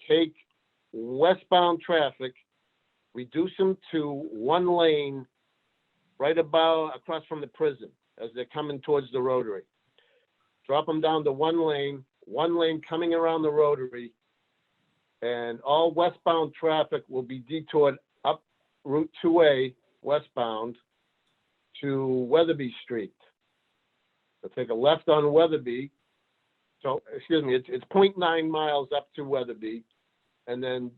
take westbound traffic, reduce them to one lane right about across from the prison as they're coming towards the Rotary. Drop them down to one lane coming around the Rotary, and all westbound traffic will be detoured up Route 2A westbound to Weatherby Street. They'll take a left on Weatherby. So, excuse me, it's 0.9 miles up to Weatherby, and then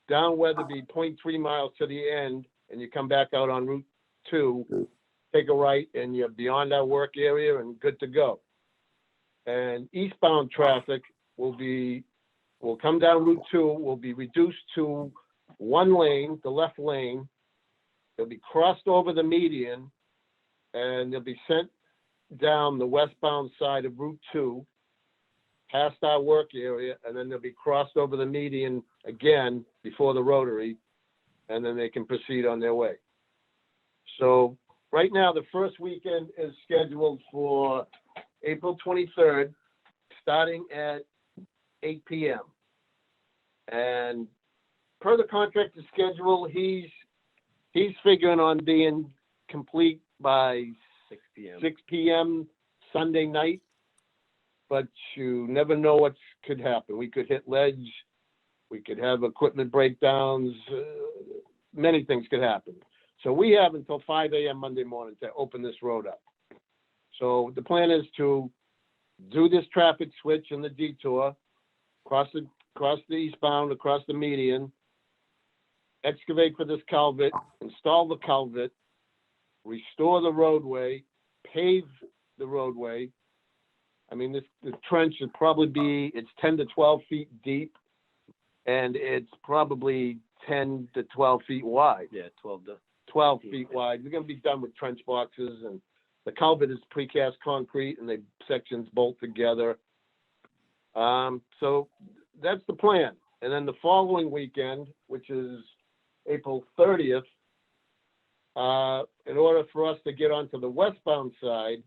down Weatherby, 0.3 miles to the end, and you come back out on Route 2, take a right, and you're beyond our work area and good to go. And eastbound traffic will come down Route 2, will be reduced to one lane, the left lane. They'll be crossed over the median, and they'll be sent down the westbound side of Route 2, past our work area, and then they'll be crossed over the median again before the Rotary, and then they can proceed on their way. So right now, the first weekend is scheduled for April 23rd, starting at 8 p.m. And per the contractor's schedule, he's figuring on being complete by 6 p.m. Sunday night. But you never know what could happen. We could hit ledge. We could have equipment breakdowns. Many things could happen. So we have until 5 a.m. Monday morning to open this road up. So the plan is to do this traffic switch and the detour, across the eastbound, across the median, excavate for this culvert, install the culvert, restore the roadway, pave the roadway. I mean, the trench should probably be, it's 10 to 12 feet deep, and it's probably 10 to 12 feet wide. Yeah, 12 feet wide. We're going to be done with trench boxes, and the culvert is precast concrete, and the sections bolt together. So that's the plan. And then the following weekend, which is April 30th, in order for us to get onto the westbound side,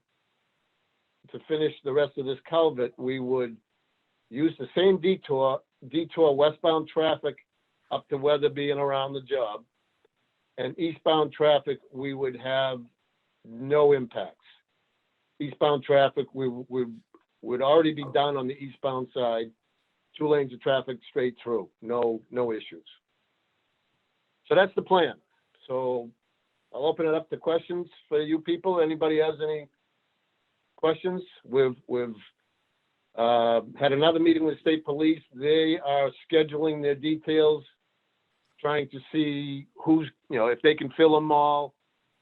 to finish the rest of this culvert, we would use the same detour westbound traffic up to Weatherby and around the job. And eastbound traffic, we would have no impacts. Eastbound traffic, we would already be done on the eastbound side, 2 lanes of traffic straight through, no issues. So that's the plan. So I'll open it up to questions for you people. Anybody has any questions? We've had another meeting with state police. They are scheduling their details, trying to see who's, if they can fill them all.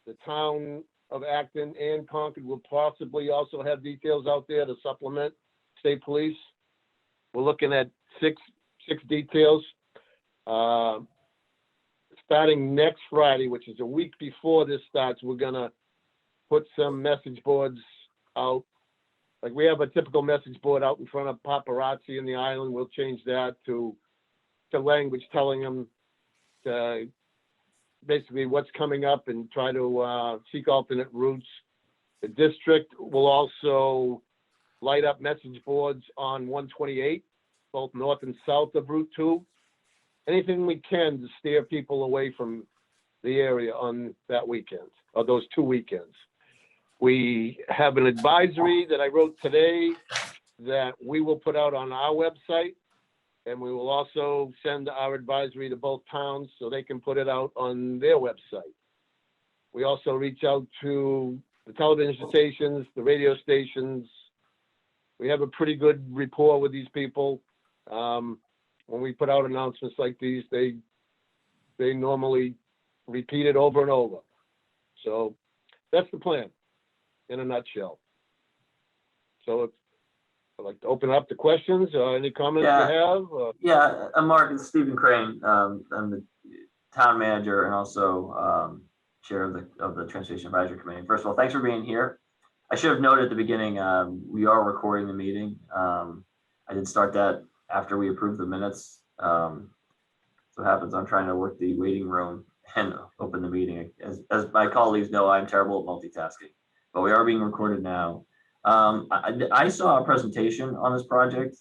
The town of Acton and Concord will possibly also have details out there to supplement state police. We're looking at six details. Starting next Friday, which is a week before this starts, we're gonna put some message boards out. Like we have a typical message board out in front of paparazzi in the island. We'll change that to language telling them basically what's coming up and try to seek alternate routes. The district will also light up message boards on 128, both north and south of Route 2. Anything we can to steer people away from the area on that weekend, or those 2 weekends. We have an advisory that I wrote today that we will put out on our website, and we will also send our advisory to both towns so they can put it out on their website. We also reach out to the television stations, the radio stations. We have a pretty good rapport with these people. When we put out announcements like these, they normally repeat it over and over. So that's the plan in a nutshell. So I'd like to open up to questions or any comments you have. Yeah, I'm Mark and Stephen Crane. I'm the town manager and also chair of the Transportation Advisory Committee. First of all, thanks for being here. I should have noted at the beginning, we are recording the meeting. I did start that after we approved the minutes. So what happens, I'm trying to work the waiting room and open the meeting. As my colleagues know, I'm terrible at multitasking, but we are being recorded now. I saw a presentation on this project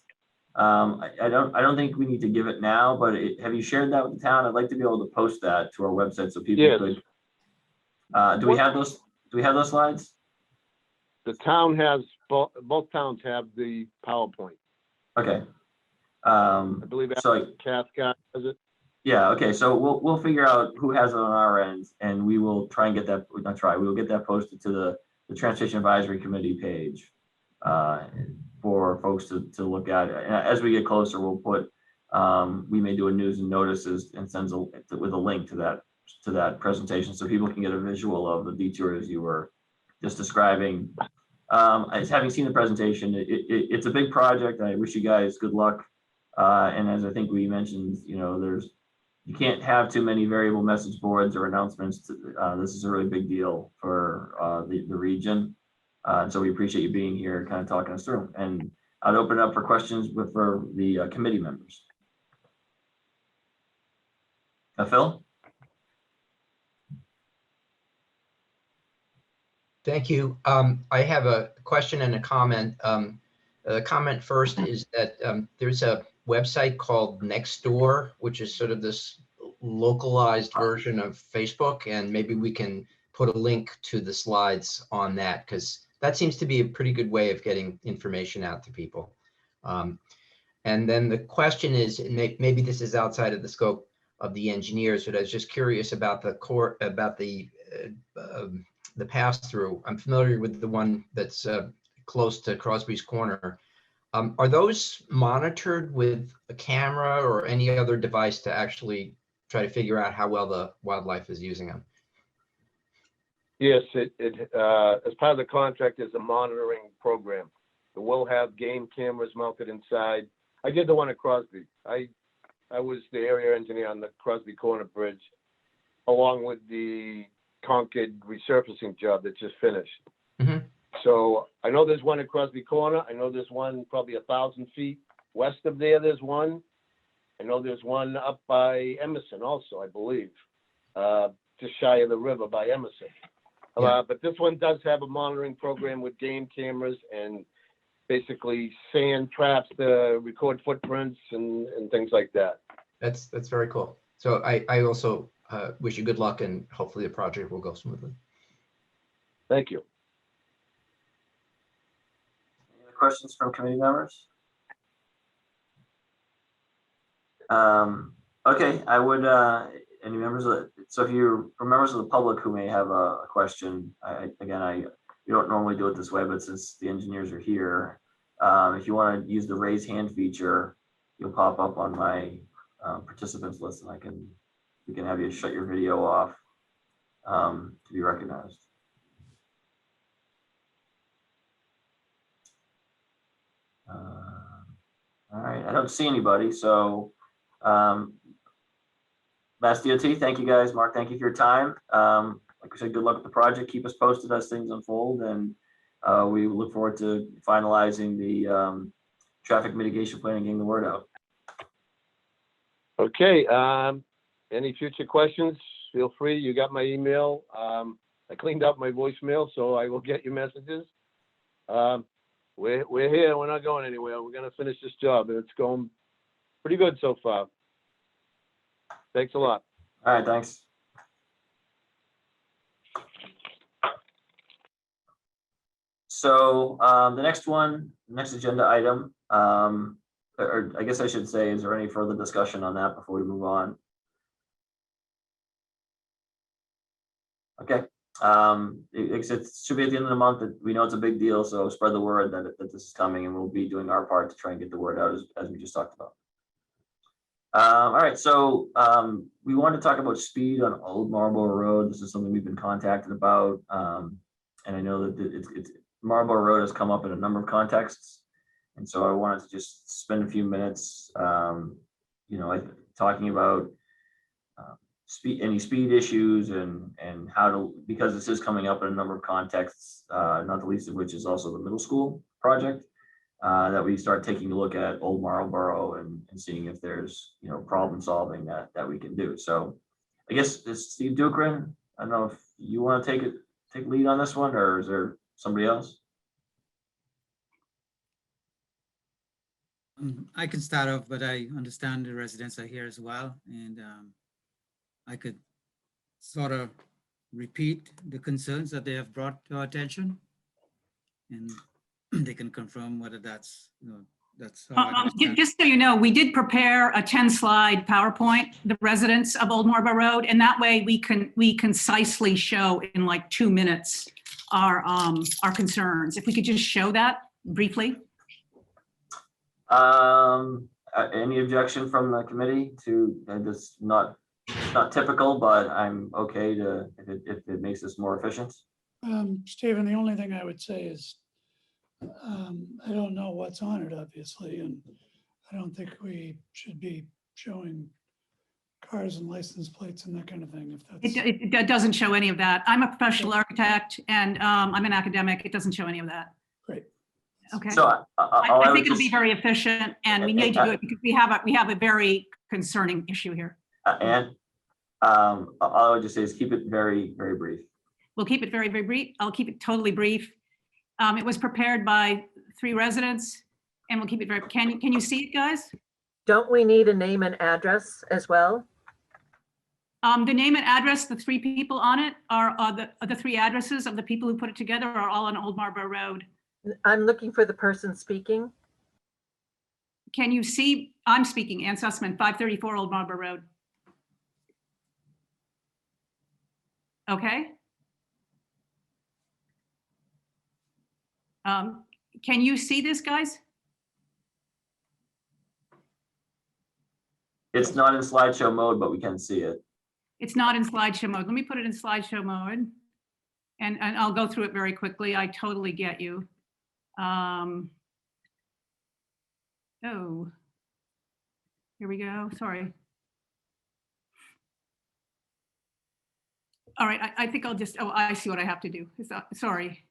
I don't think we need to give it now, but have you shared that with the town? I'd like to be able to post that to our website so people Yes. could. Do we have those? Do we have those slides? The town has, both towns have the PowerPoint. Okay. I believe So Cathcart has it. yeah, okay. So we'll figure out who has it on our end, and we will try and get that. Not try. We will get that posted to the Transportation Advisory Committee page for folks to look at. And as we get closer, we'll put. We may do a news and notices and sends with a link to that presentation, so people can get a visual of the detours you were just describing. As having seen the presentation, it's a big project. I wish you guys good luck. And as I think we mentioned, you can't have too many variable message boards or announcements. This is a really big deal for the region. And so we appreciate you being here, kind of talking us through. And I'd open it up for questions for the committee members. Phil? Thank you. I have a question and a comment. The comment first is that there's a website called Nextdoor, which is sort of this localized version of Facebook, and maybe we can put a link to the slides on that, because that seems to be a pretty good way of getting information out to people. And then the question is, and maybe this is outside of the scope of the engineers, but I was just curious about the pass-through. I'm familiar with the one that's close to Crosby's Corner. Are those monitored with a camera or any other device to actually try to figure out how well the wildlife is using them? Yes, as part of the contract is a monitoring program. We'll have game cameras mounted inside. I did the one at Crosby. I was the area engineer on the Crosby Corner Bridge, along with the Concord resurfacing job that just finished. Mm-hmm. So I know there's one at Crosby Corner. I know there's one probably 1,000 feet west of there. There's one. I know there's one up by Emerson also, I believe, just shy of the river by Emerson. Yeah. But this one does have a monitoring program with game cameras and basically sand traps to record footprints and things like that. That's very cool. So I also wish you good luck, and hopefully the project will go smoothly. Thank you. Any other questions from committee members? Okay, I would, any members so if you're from members of the public who may have a question, we don't normally do it this way, but since the engineers are here, if you want to use the raise hand feature, you'll pop up on my participants list, and we can have you shut your video off to be recognized. All right, I don't see anybody, so Mass DOT, thank you guys. Mark, thank you for your time. Like I said, good luck with the project. Keep us posted as things unfold, and we look forward to finalizing the traffic mitigation plan and getting the word out. Okay. Any future questions? Feel free. You got my email. I cleaned up my voicemail, so I will get your messages. We're here. We're not going anywhere. We're going to finish this job, and it's going pretty good so far. Thanks a lot. All right, thanks. So the next agenda item, or I guess I should say, is there any further discussion on that before we move on? Okay. It should be at the end of the month. We know it's a big deal, so spread the word that this is coming, and we'll be doing our part to try and get the word out as we just talked about. All right, so we want to talk about speed on Old Marlborough Road. This is something we've been contacted about, and I know that Marlborough Road has come up in a number of contexts, and so I wanted to just spend a few minutes, talking about any speed issues and how to, because this is coming up in a number of contexts, not the least of which is also the middle school project. That we start taking a look at Old Marlborough and seeing if there's problem solving that we can do. So I guess it's Steve Dukran. I don't know if you want to take lead on this one, or is there somebody else? I can start off, but I understand the residents are here as well, and I could sort of repeat the concerns that they have brought to our attention, and they can confirm whether that's, that's how I understand. Just so you know, we did prepare a 10-slide PowerPoint, the residents of Old Marlborough Road, and that way we concisely show in like 2 minutes our concerns. If we could just show that briefly. Any objection from the committee to this? Not typical, but I'm okay to, if it makes this more efficient. Stephen, the only thing I would say is, I don't know what's on it, obviously, and I don't think we should be showing cars and license plates and that kind of thing. If that's It doesn't show any of that. I'm a professional architect and I'm an academic. It doesn't show any of that. great. Okay. So I think it'll be very efficient, and we need to do it because we have a very concerning issue here. and all I would just say is keep it very, very brief. We'll keep it very, very brief. I'll keep it totally brief. It was prepared by 3 residents, and we'll keep it very, can you see it, guys? Don't we need a name and address as well? The name and address, the 3 people on it are the 3 addresses of the people who put it together are all on Old Marlborough Road. I'm looking for the person speaking. Can you see? I'm speaking, Ann Sussman, 534 Old Marlborough Road. Okay. Can you see this, guys? It's not in slideshow mode, but we can see it. It's not in slideshow mode. Let me put it in slideshow mode. And I'll go through it very quickly. I totally get you. Oh, here we go. Sorry. All right, I think I'll just, I see what I have to do. Sorry,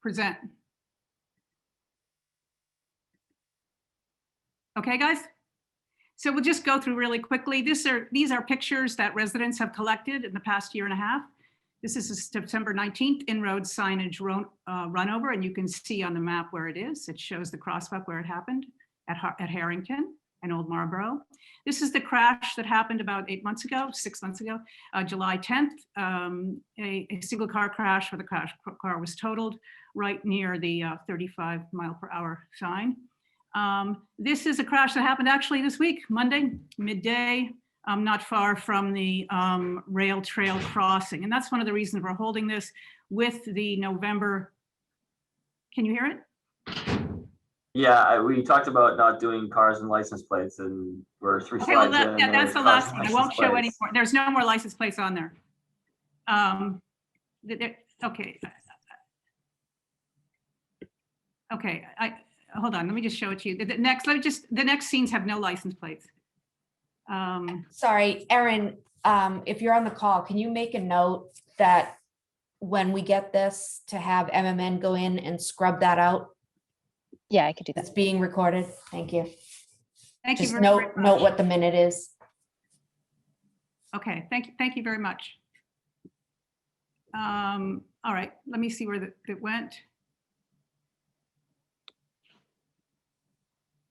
present. Okay, guys? So we'll just go through really quickly. These are pictures that residents have collected in the past 1.5 years. This is a September 19th in-road signage runover, and you can see on the map where it is. It shows the crosswalk where it happened at Harrington and Old Marlborough. This is the crash that happened about 6 months ago, July 10th. A single car crash where the car was totaled right near the 35 mile per hour sign. This is a crash that happened actually this week, Monday, midday, not far from the rail trail crossing. And that's one of the reasons we're holding this with the November. Can you hear it? Yeah, we talked about not doing cars and license plates, and we're 3 Okay, well, slides in. yeah, that's the cars last and one. I license won't show any plates. more. There's no more license plates on there. Okay. Okay, hold on, let me just show it to you. The next scenes have no license plates. Sorry, Erin, if you're on the call, can you make a note that when we get this to have MMN go in and scrub that out? Yeah, I could do that. It's being recorded. Thank you. Thank you Just very note much. what the minute is. Okay, thank you very much. All right, let me see where it went.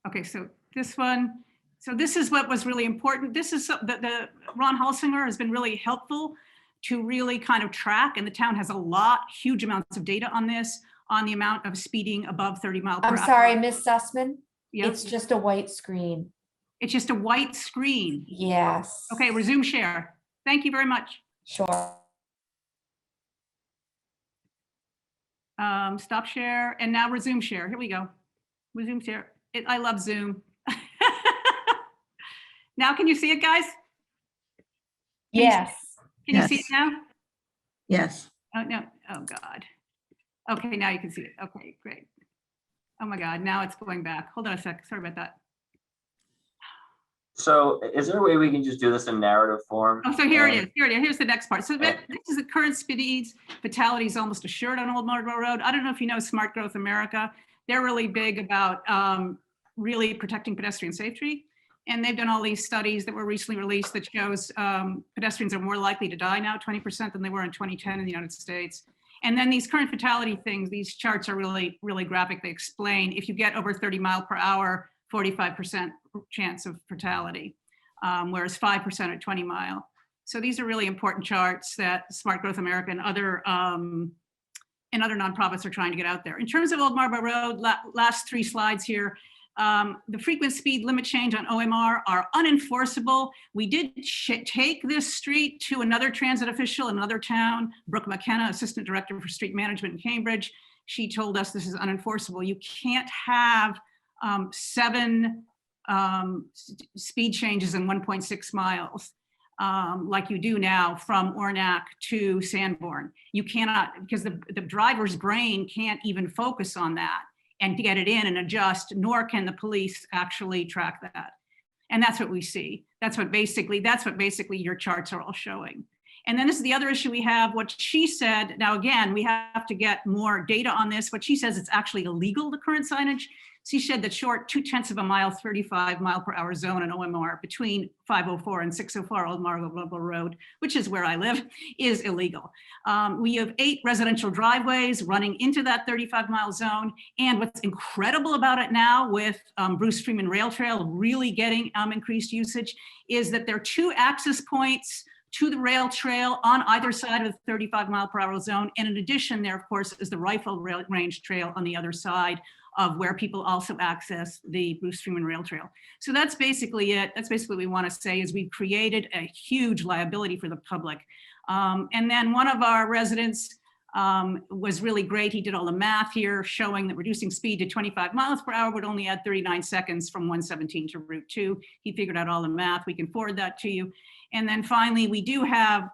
Okay, so this one, so this is what was really important. This is the Ron Halsinger has been really helpful to really kind of track, and the town has huge amounts of data on this, on the amount of speeding above 30 miles per hour. I'm sorry, Miss Sussman. Yep. It's just a white screen. It's just a white screen. Yes. Okay, resume share. Thank you very much. Sure. Stop share and now resume share. Here we go. Resume share. I love Zoom. Now, can you see it, guys? Yes. Can you see it now? Yes. Oh, no. Oh, God. Okay, now you can see it. Okay, great. Oh, my God. Now it's going back. Hold on a sec. Sorry about that. So is there a way we can just do this in narrative form? Oh, so here it is. Here it is. Here's the next part. So this is the current speeds. Fatalities almost assured on Old Marlborough Road. I don't know if you know Smart Growth America. They're really big about really protecting pedestrian safety. And they've done all these studies that were recently released that shows pedestrians are more likely to die now, 20% than they were in 2010 in the United States. And then these current fatality things, these charts are really, really graphic. They explain if you get over 30 miles per hour 45% chance of fatality, whereas 5% at 20 mile. So these are really important charts that Smart Growth America and other nonprofits are trying to get out there. In terms of Old Marlborough Road, last 3 slides here, the frequent speed limit change on OMR are unenforceable. We did take this street to another transit official in another town, Brooke McKenna, Assistant Director for Street Management in Cambridge. She told us this is unenforceable. You can't have 7 speed changes in 1.6 miles. Like you do now from Ornac to Sanborn. You cannot, because the driver's brain can't even focus on that and to get it in and adjust, nor can the police actually track that. And that's what we see. That's what basically your charts are all showing. And then this is the other issue we have, what she said. Now, again, we have to get more data on this. What she says, it's actually illegal, the current signage. She said that short 0.2 mile, 35 mile per hour zone in OMR between 504 and 604 Old Marlborough Road, which is where I live, is illegal. We have 8 residential driveways running into that 35 mile zone. And what's incredible about it now with Bruce Freeman Rail Trail really getting increased usage is that there are 2 access points to the rail trail on either side of the 35 mile per hour zone. And in addition, there, of course, is the rifle range trail on the other side of where people also access the Bruce Freeman Rail Trail. So that's basically it. That's basically what we want to say is we've created a huge liability for the public. And then one of our residents was really great. He did all the math here showing that reducing speed to 25 miles per hour would only add 39 seconds from 117 to Route 2. He figured out all the math. We can forward that to you. And then finally, we do have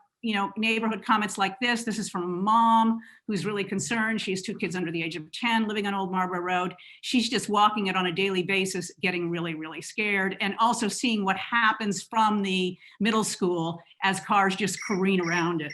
neighborhood comments like this. This is from a mom who's really concerned. She has 2 kids under the age of 10 living on Old Marlborough Road. She's just walking it on a daily basis, getting really, really scared, and also seeing what happens from the middle school as cars just careen around it.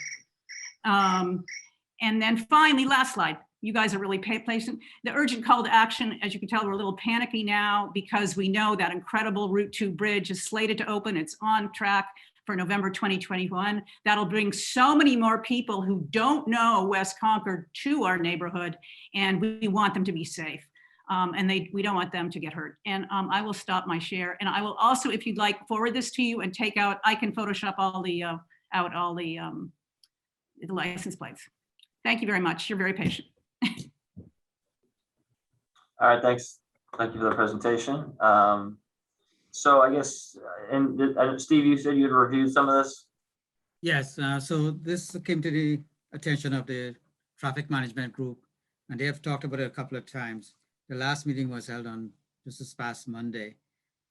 And then finally, last slide. You guys are really patient. The urgent call to action, as you can tell, we're a little panicky now because we know that incredible Route 2 bridge is slated to open. It's on track for November 2021. That'll bring so many more people who don't know West Concord to our neighborhood, and we want them to be safe. And we don't want them to get hurt. And I will stop my share. And I will also, if you'd like, forward this to you and take out, I can Photoshop all the license plates. Thank you very much. You're very patient. All right, thanks. Thank you for the presentation. So I guess, and Steve, you said you had reviewed some of this? Yes, so this came to the attention of the traffic management group, and they have talked about it a couple of times. The last meeting was held on just this past Monday.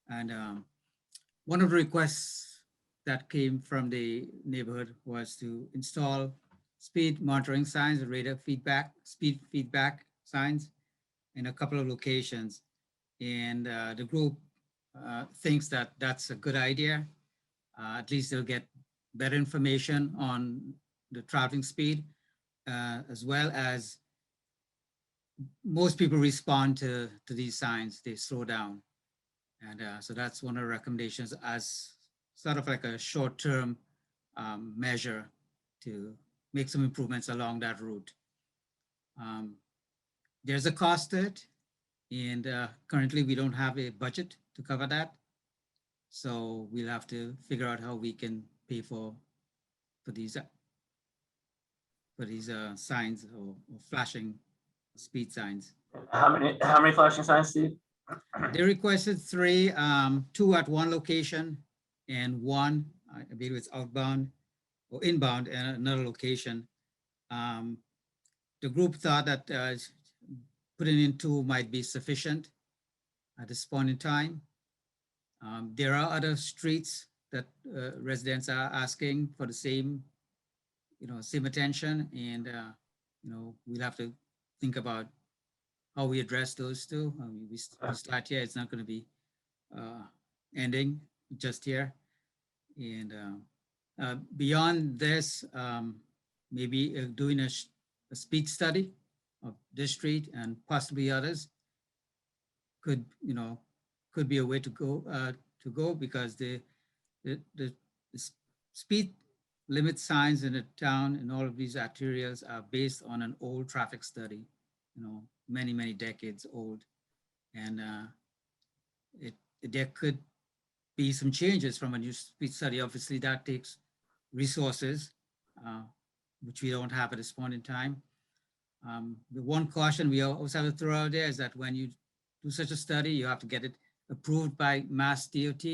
And one of the requests that came from the neighborhood was to install speed monitoring signs, radar feedback, speed feedback signs in a couple of locations. And the group thinks that that's a good idea. At least they'll get better information on the traveling speed, as well as most people respond to these signs, they slow down. And so that's one of the recommendations as sort of like a short-term measure to make some improvements along that route. There's a cost to it, and currently we don't have a budget to cover that. So we'll have to figure out how we can pay for these signs or flashing speed signs. How many flashing signs, Steve? They requested 3, 2 at one location and 1, I believe it's outbound or inbound at another location. The group thought that putting in 2 might be sufficient at this point in time. There are other streets that residents are asking for the same, same attention, and we'll have to think about how we address those 2. We start here; it's not going to be ending just here, and beyond this, maybe doing a speed study of this street and possibly others could be a way to go because the speed limit signs in the town and all of these arterials are based on an old traffic study, many decades old, and there could be some changes from a new speed study. Obviously, that takes resources, which we don't have at this point in time. The one caution we always have to throw out there is that when you do such a study, you have to get it approved by Mass DOT.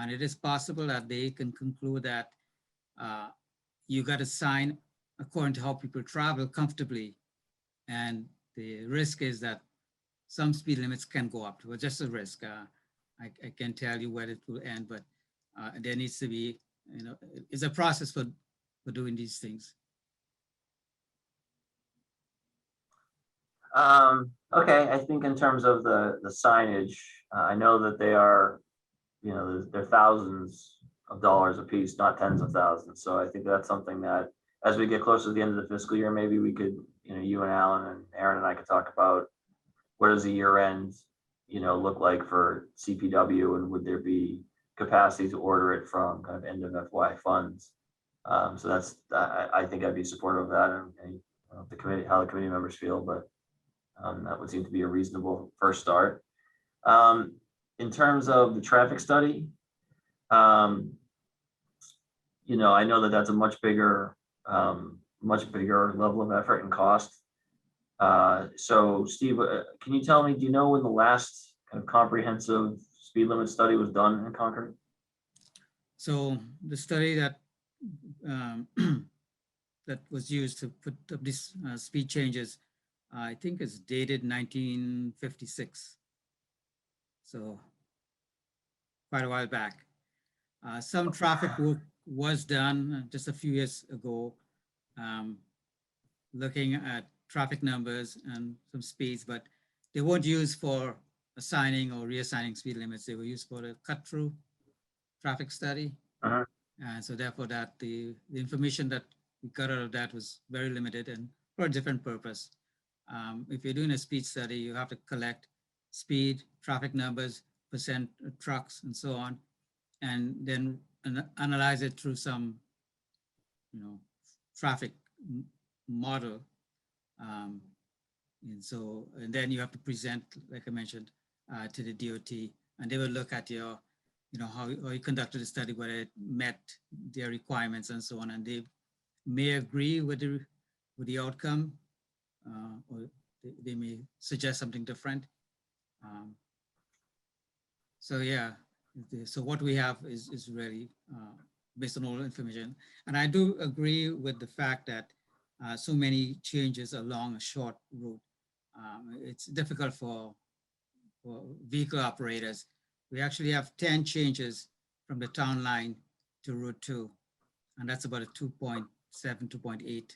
And it is possible that they can conclude that you got to sign according to how people travel comfortably. And the risk is that some speed limits can go up. Well, just a risk. I can't tell you where it will end, but there needs to be, it's a process for doing these things. Okay, I think in terms of the signage, I know that they are, they're thousands of dollars a piece, not tens of thousands. So I think that's something that as we get closer to the end of the fiscal year, maybe we could, you and Alan and Aaron and I could talk about what does the year end, look like for CPW, and would there be capacity to order it from kind of end of FY funds? So that's, I think I'd be supportive of that, and the committee, how the committee members feel, but that would seem to be a reasonable first start. In terms of the traffic study, I know that that's a much bigger level of effort and cost. So Steve, can you tell me, do you know when the last kind of comprehensive speed limit study was done in Concord? So the study that that was used to put up these speed changes, I think is dated 1956. So quite a while back. Some traffic work was done just a few years ago, looking at traffic numbers and some speeds, but they weren't used for assigning or reassigning speed limits. They were used for the cut-through traffic study. And so therefore that the information that we got out of that was very limited and for a different purpose. If you're doing a speed study, you have to collect speed, traffic numbers, percent of trucks, and so on, and then analyze it through some, traffic model. And then you have to present, like I mentioned, to the DOT, and they will look at your, how you conducted the study, whether it met their requirements and so on, and they may agree with the outcome, or they may suggest something different. So yeah, so what we have is really based on all the information. And I do agree with the fact that so many changes along a short route. It's difficult for vehicle operators. We actually have 10 changes from the town line to Route 2, and that's about a 2.7, 2.8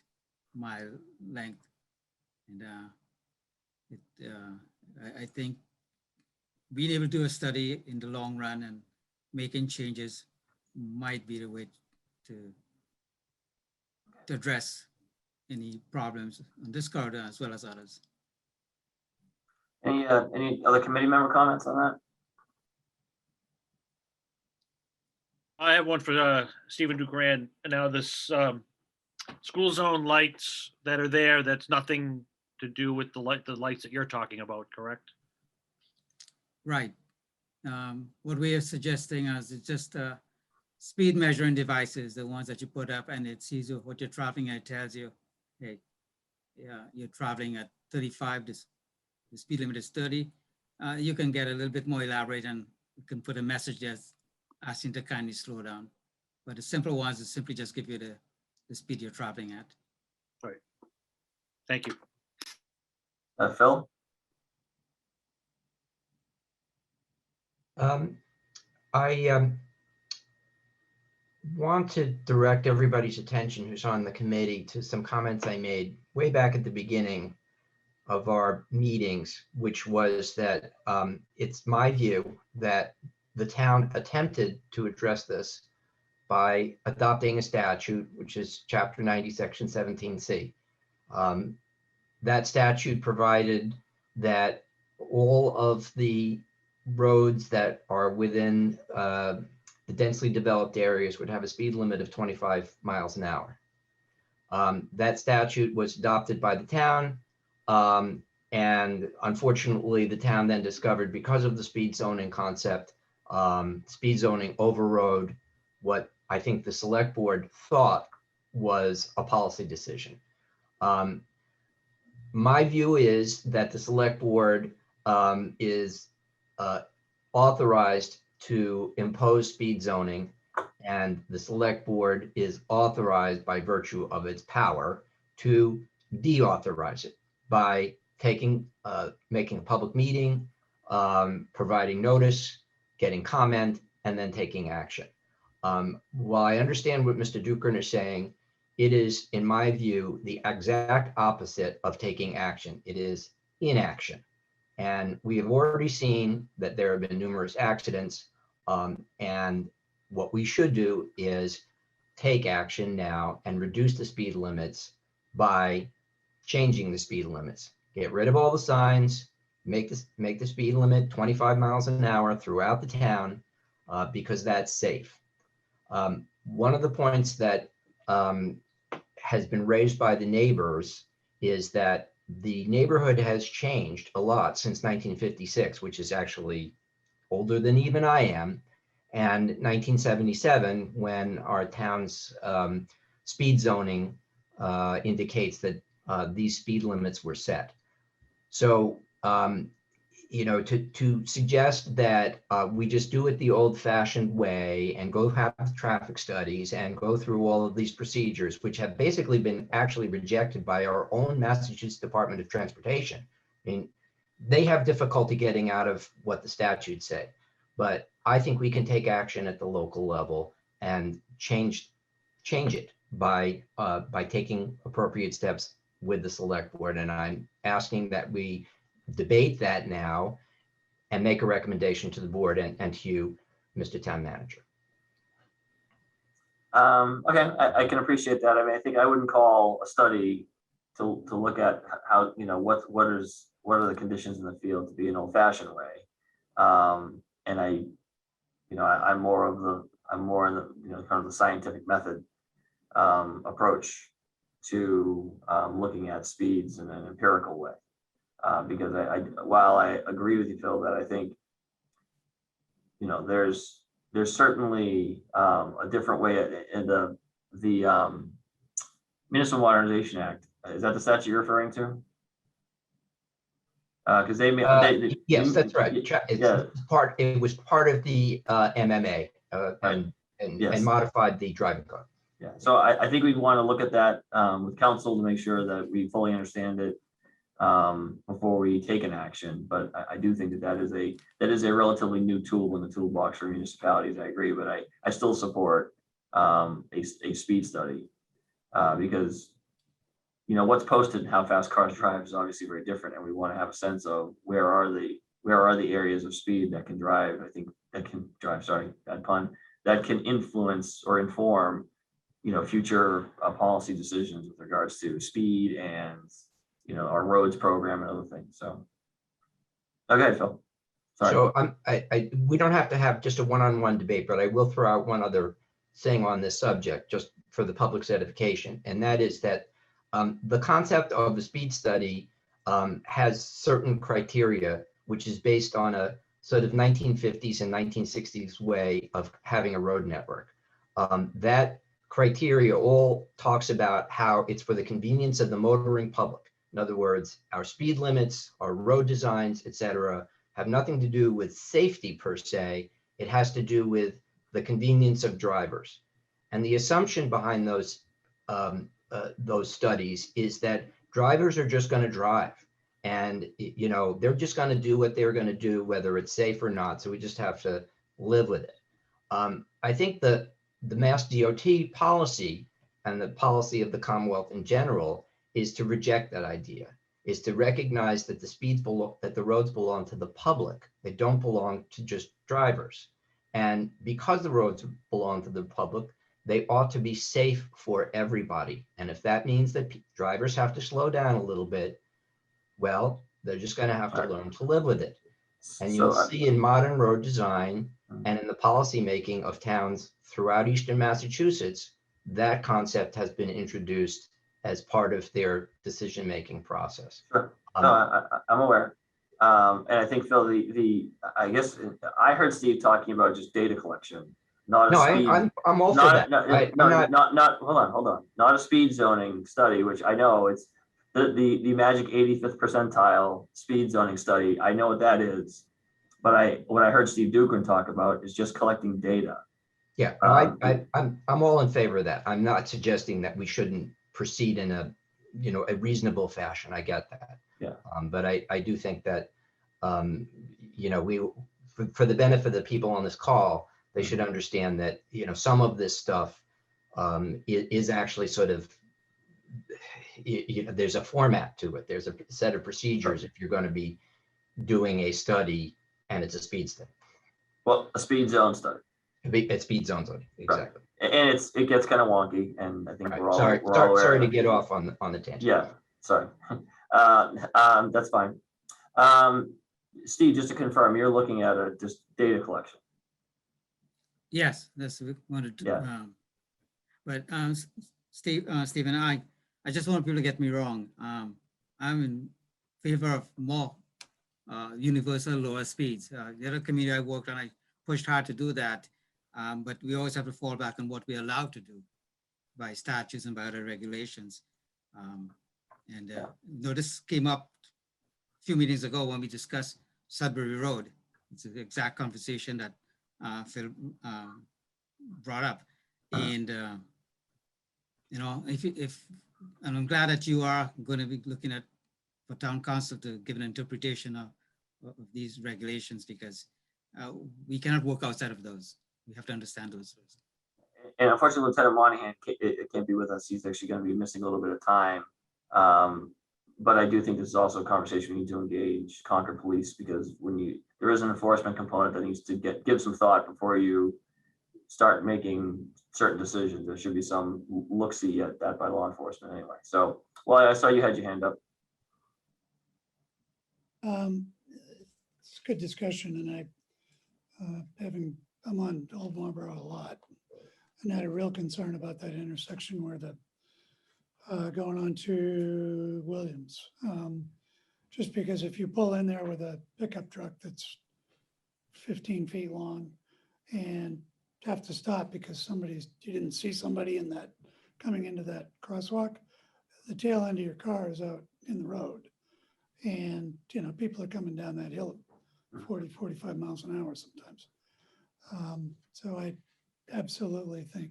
mile length. And I think being able to do a study in the long run and making changes might be the way to address any problems on this corridor as well as others. Any other committee member comments on that? I have one for Stephen Dugrand. Now this school zone lights that are there, that's nothing to do with the lights that you're talking about, correct? Right. What we are suggesting is just speed measuring devices, the ones that you put up, and it sees what you're traveling and it tells you, hey, yeah, you're traveling at 35, the speed limit is 30. You can get a little bit more elaborate and you can put a message there asking to kindly slow down. But the simple ones is simply just give you the speed you're traveling at. Right. Thank you. Phil? I want to direct everybody's attention who's on the committee to some comments I made way back at the beginning of our meetings, which was that it's my view that the town attempted to address this by adopting a statute, which is Chapter 90, Section 17C. That statute provided that all of the roads that are within the densely developed areas would have a speed limit of 25 miles an hour. That statute was adopted by the town. And unfortunately, the town then discovered, because of the speed zoning concept, speed zoning overrode what I think the select board thought was a policy decision. My view is that the select board is authorized to impose speed zoning, and the select board is authorized by virtue of its power to deauthorize it by making a public meeting, providing notice, getting comment, and then taking action. While I understand what Mr. Dukern is saying, it is, in my view, the exact opposite of taking action. It is inaction. And we have already seen that there have been numerous accidents. And what we should do is take action now and reduce the speed limits by changing the speed limits. Get rid of all the signs, make the speed limit 25 miles an hour throughout the town, because that's safe. One of the points that has been raised by the neighbors is that the neighborhood has changed a lot since 1956, which is actually older than even I am, and 1977, when our town's speed zoning indicates that these speed limits were set. So, to suggest that we just do it the old-fashioned way and go have the traffic studies and go through all of these procedures, which have basically been actually rejected by our own Massachusetts Department of Transportation. I mean, they have difficulty getting out of what the statutes say, but I think we can take action at the local level and change it by taking appropriate steps with the select board. And I'm asking that we debate that now and make a recommendation to the board and to you, Mr. Town Manager. Okay, I can appreciate that. I mean, I think I wouldn't call a study to look at how, what are the conditions in the field to be an old-fashioned way. And I'm more in the, kind of the scientific method approach to looking at speeds in an empirical way. Because while I agree with you, Phil, that I think, there's certainly a different way in the Municipal Modernization Act. Is that the statute you're referring to? Because yes, that's right. It was part of the MMA and modified the driving code. Yeah, so I think we want to look at that with council to make sure that we fully understand it before we take an action. But I do think that is a relatively new tool in the toolbox for municipalities. I agree, but I still support a speed study because what's posted and how fast cars drive is obviously very different, and we want to have a sense of where are the areas of speed that can drive. I think that can drive. Sorry, bad pun. That can influence or inform future policy decisions with regards to speed and our roads program and other things. So, okay, Phil. Sorry. So we don't have to have just a one-on-one debate, but I will throw out one other thing on this subject just for the public's edification, and that is that the concept of the speed study has certain criteria, which is based on a sort of 1950s and 1960s way of having a road network. That criteria all talks about how it's for the convenience of the motoring public. In other words, our speed limits, our road designs, et cetera, have nothing to do with safety per se. It has to do with the convenience of drivers. And the assumption behind those studies is that drivers are just going to drive, and they're just going to do what they're going to do, whether it's safe or not. So we just have to live with it. I think the Mass DOT policy and the policy of the Commonwealth in general is to reject that idea, is to recognize that the roads belong to the public. They don't belong to just drivers. And because the roads belong to the public, they ought to be safe for everybody. And if that means that drivers have to slow down a little bit, well, they're just going to have to learn to live with it. And you'll see in modern road design and in the policy making of towns throughout Eastern Massachusetts, that concept has been introduced as part of their decision-making process. Sure. No, I'm aware. And I think, Phil, I guess I heard Steve talking about just data collection, not a No, speed. I'm all for Not, that. no, I'm no, not, not, hold on. Not a speed zoning study, which I know it's the magic 85th percentile speed zoning study. I know what that is. But what I heard Steve Dukran talk about is just collecting data. yeah, no, I'm all in favor of that. I'm not suggesting that we shouldn't proceed in a, a reasonable fashion. I get that. Yeah. But I do think that, we, for the benefit of the people on this call, they should understand that, some of this stuff is actually sort of, there's a format to it. There's a set of procedures if you're going to be doing a study and it's a speed study. Well, a speed zone study. It's speed zone study, exactly. Right. And it gets kind of wonky, and I think Right. we're all Sorry aware to of it. get off on the tangent. Yeah, sorry. That's fine. Steve, just to confirm, you're looking at just data collection. Yes, that's what we wanted to. Yeah. But Stephen, I just want people to get me wrong. I'm in favor of more universal lower speeds. The other community I worked on, I pushed hard to do that, but we always have to fall back on what we're allowed to do by statutes and by other regulations. This came up a few meetings ago when we discussed Sudbury Road. It's the exact conversation that Phil brought up. And, and I'm glad that you are going to be looking at for town council to give an interpretation of these regulations, because we cannot work outside of those. We have to understand those. And unfortunately, Lieutenant Monahan can't be with us. He's actually going to be missing a little bit of time. But I do think this is also a conversation we need to engage Concord Police, because there is an enforcement component that needs to give some thought before you start making certain decisions. There should be some look-see at that by law enforcement anyway. So, well, I saw you had your hand up. It's a good discussion, and I'm on Old Marlboro a lot, and I had a real concern about that intersection where the going on to Williams. Just because if you pull in there with a pickup truck that's 15 feet long and have to stop because you didn't see somebody in that coming into that crosswalk, the tail end of your car is out in the road. And, people are coming down that hill at 40, 45 miles an hour sometimes. So I absolutely think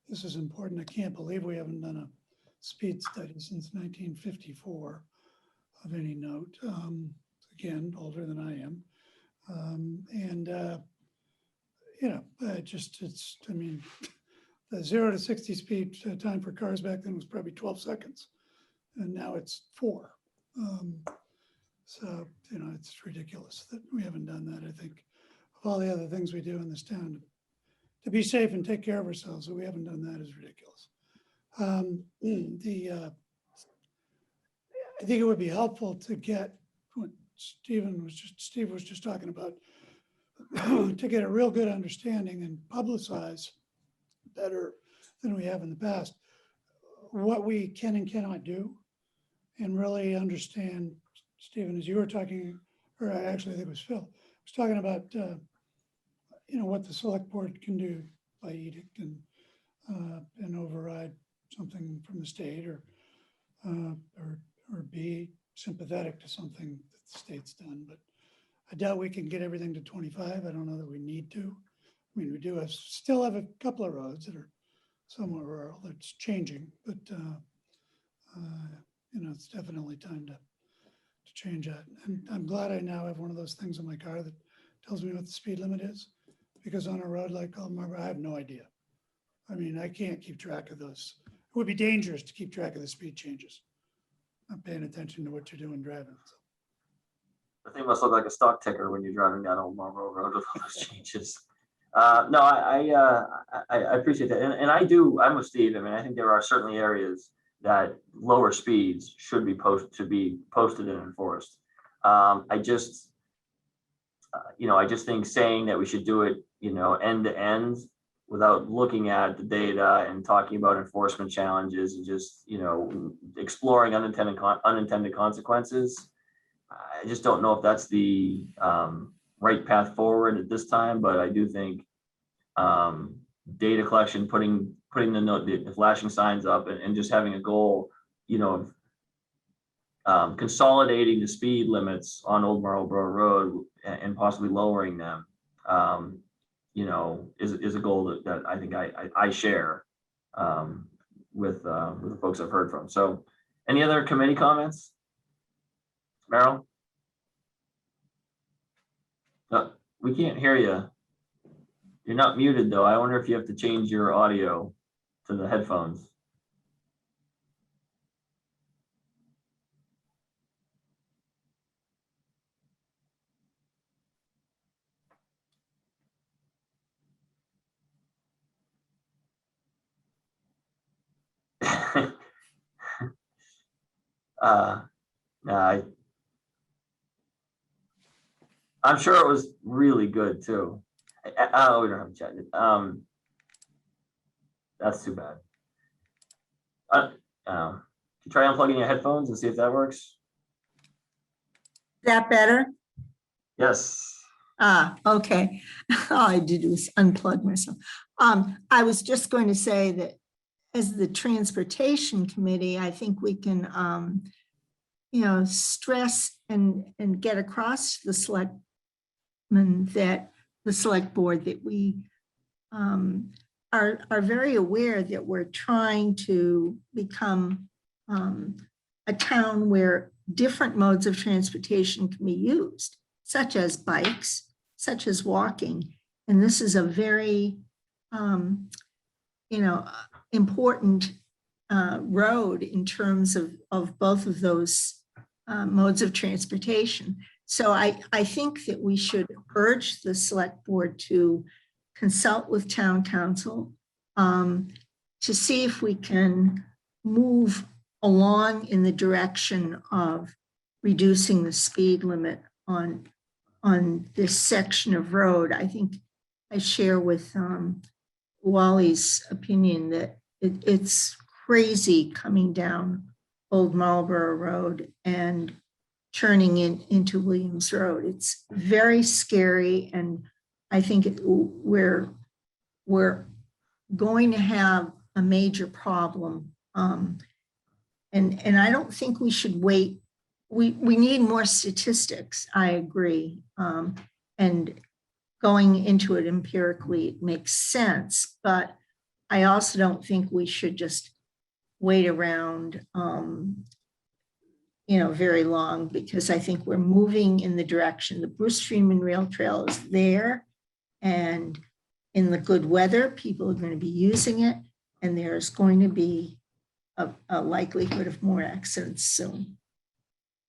this is important. I can't believe we haven't done a speed study since 1954 of any note. Again, older than I am. The 0 to 60 speed time for cars back then was probably 12 seconds. And now it's 4. So, it's ridiculous that we haven't done that. I think of all the other things we do in this town to be safe and take care of ourselves, so we haven't done that is ridiculous. I think it would be helpful to get what Steve was just talking about, to get a real good understanding and publicize better than we have in the past what we can and cannot do, and really understand, Stephen, as you were talking, or actually I think it was Phil, was talking about what the select board can do by edict and override something from the state, or be sympathetic to something that the state's done. But I doubt we can get everything to 25. I don't know that we need to. I mean, we do still have a couple of roads that are somewhat rural that's changing, but it's definitely time to change that. And I'm glad I now have one of those things in my car that tells me what the speed limit is, because on a road like Old Marlboro, I have no idea. I mean, I can't keep track of those. It would be dangerous to keep track of the speed changes. Not paying attention to what you're doing driving. So. The thing must look like a stock ticker when you're driving down Old Marlboro Road with all those changes. No, I appreciate that, and I'm with Steve. I mean, I think there are certainly areas that lower speeds should be posted and enforced. I just think saying that we should do it, end to end without looking at the data and talking about enforcement challenges and just, exploring unintended consequences. I just don't know if that's the right path forward at this time, but I do think data collection, putting the flashing signs up and just having a goal, of consolidating the speed limits on Old Marlborough Road and possibly lowering them, is a goal that I think I share with the folks I've heard from. So any other committee comments? Meryl? No, we can't hear you. You're not muted though. I wonder if you have to change your audio to the headphones. No, I'm sure it was really good too. Oh, we don't have a chat. That's too bad. Can you try unplugging your headphones and see if that works? That better? Yes. Okay. All I did was unplug myself. I was just going to say that as the Transportation Committee, I think we can, stress and get across to the selectmen that the select board that we are very aware that we're trying to become a town where different modes of transportation can be used, such as bikes, such as walking. And this is a very, important road in terms of both of those modes of transportation. So I think that we should urge the select board to consult with town council to see if we can move along in the direction of reducing the speed limit on this section of road. I think I share with Wally's opinion that it's crazy coming down Old Marlborough Road and turning into Williams Road. It's very scary, and I think we're going to have a major problem. And I don't think we should wait. We need more statistics, I agree. And going into it empirically, it makes sense, but I also don't think we should just wait around, very long, because I think we're moving in the direction. The Bruce Freeman Rail Trail is there, and in the good weather, people are going to be using it, and there's going to be a likelihood of more accidents soon.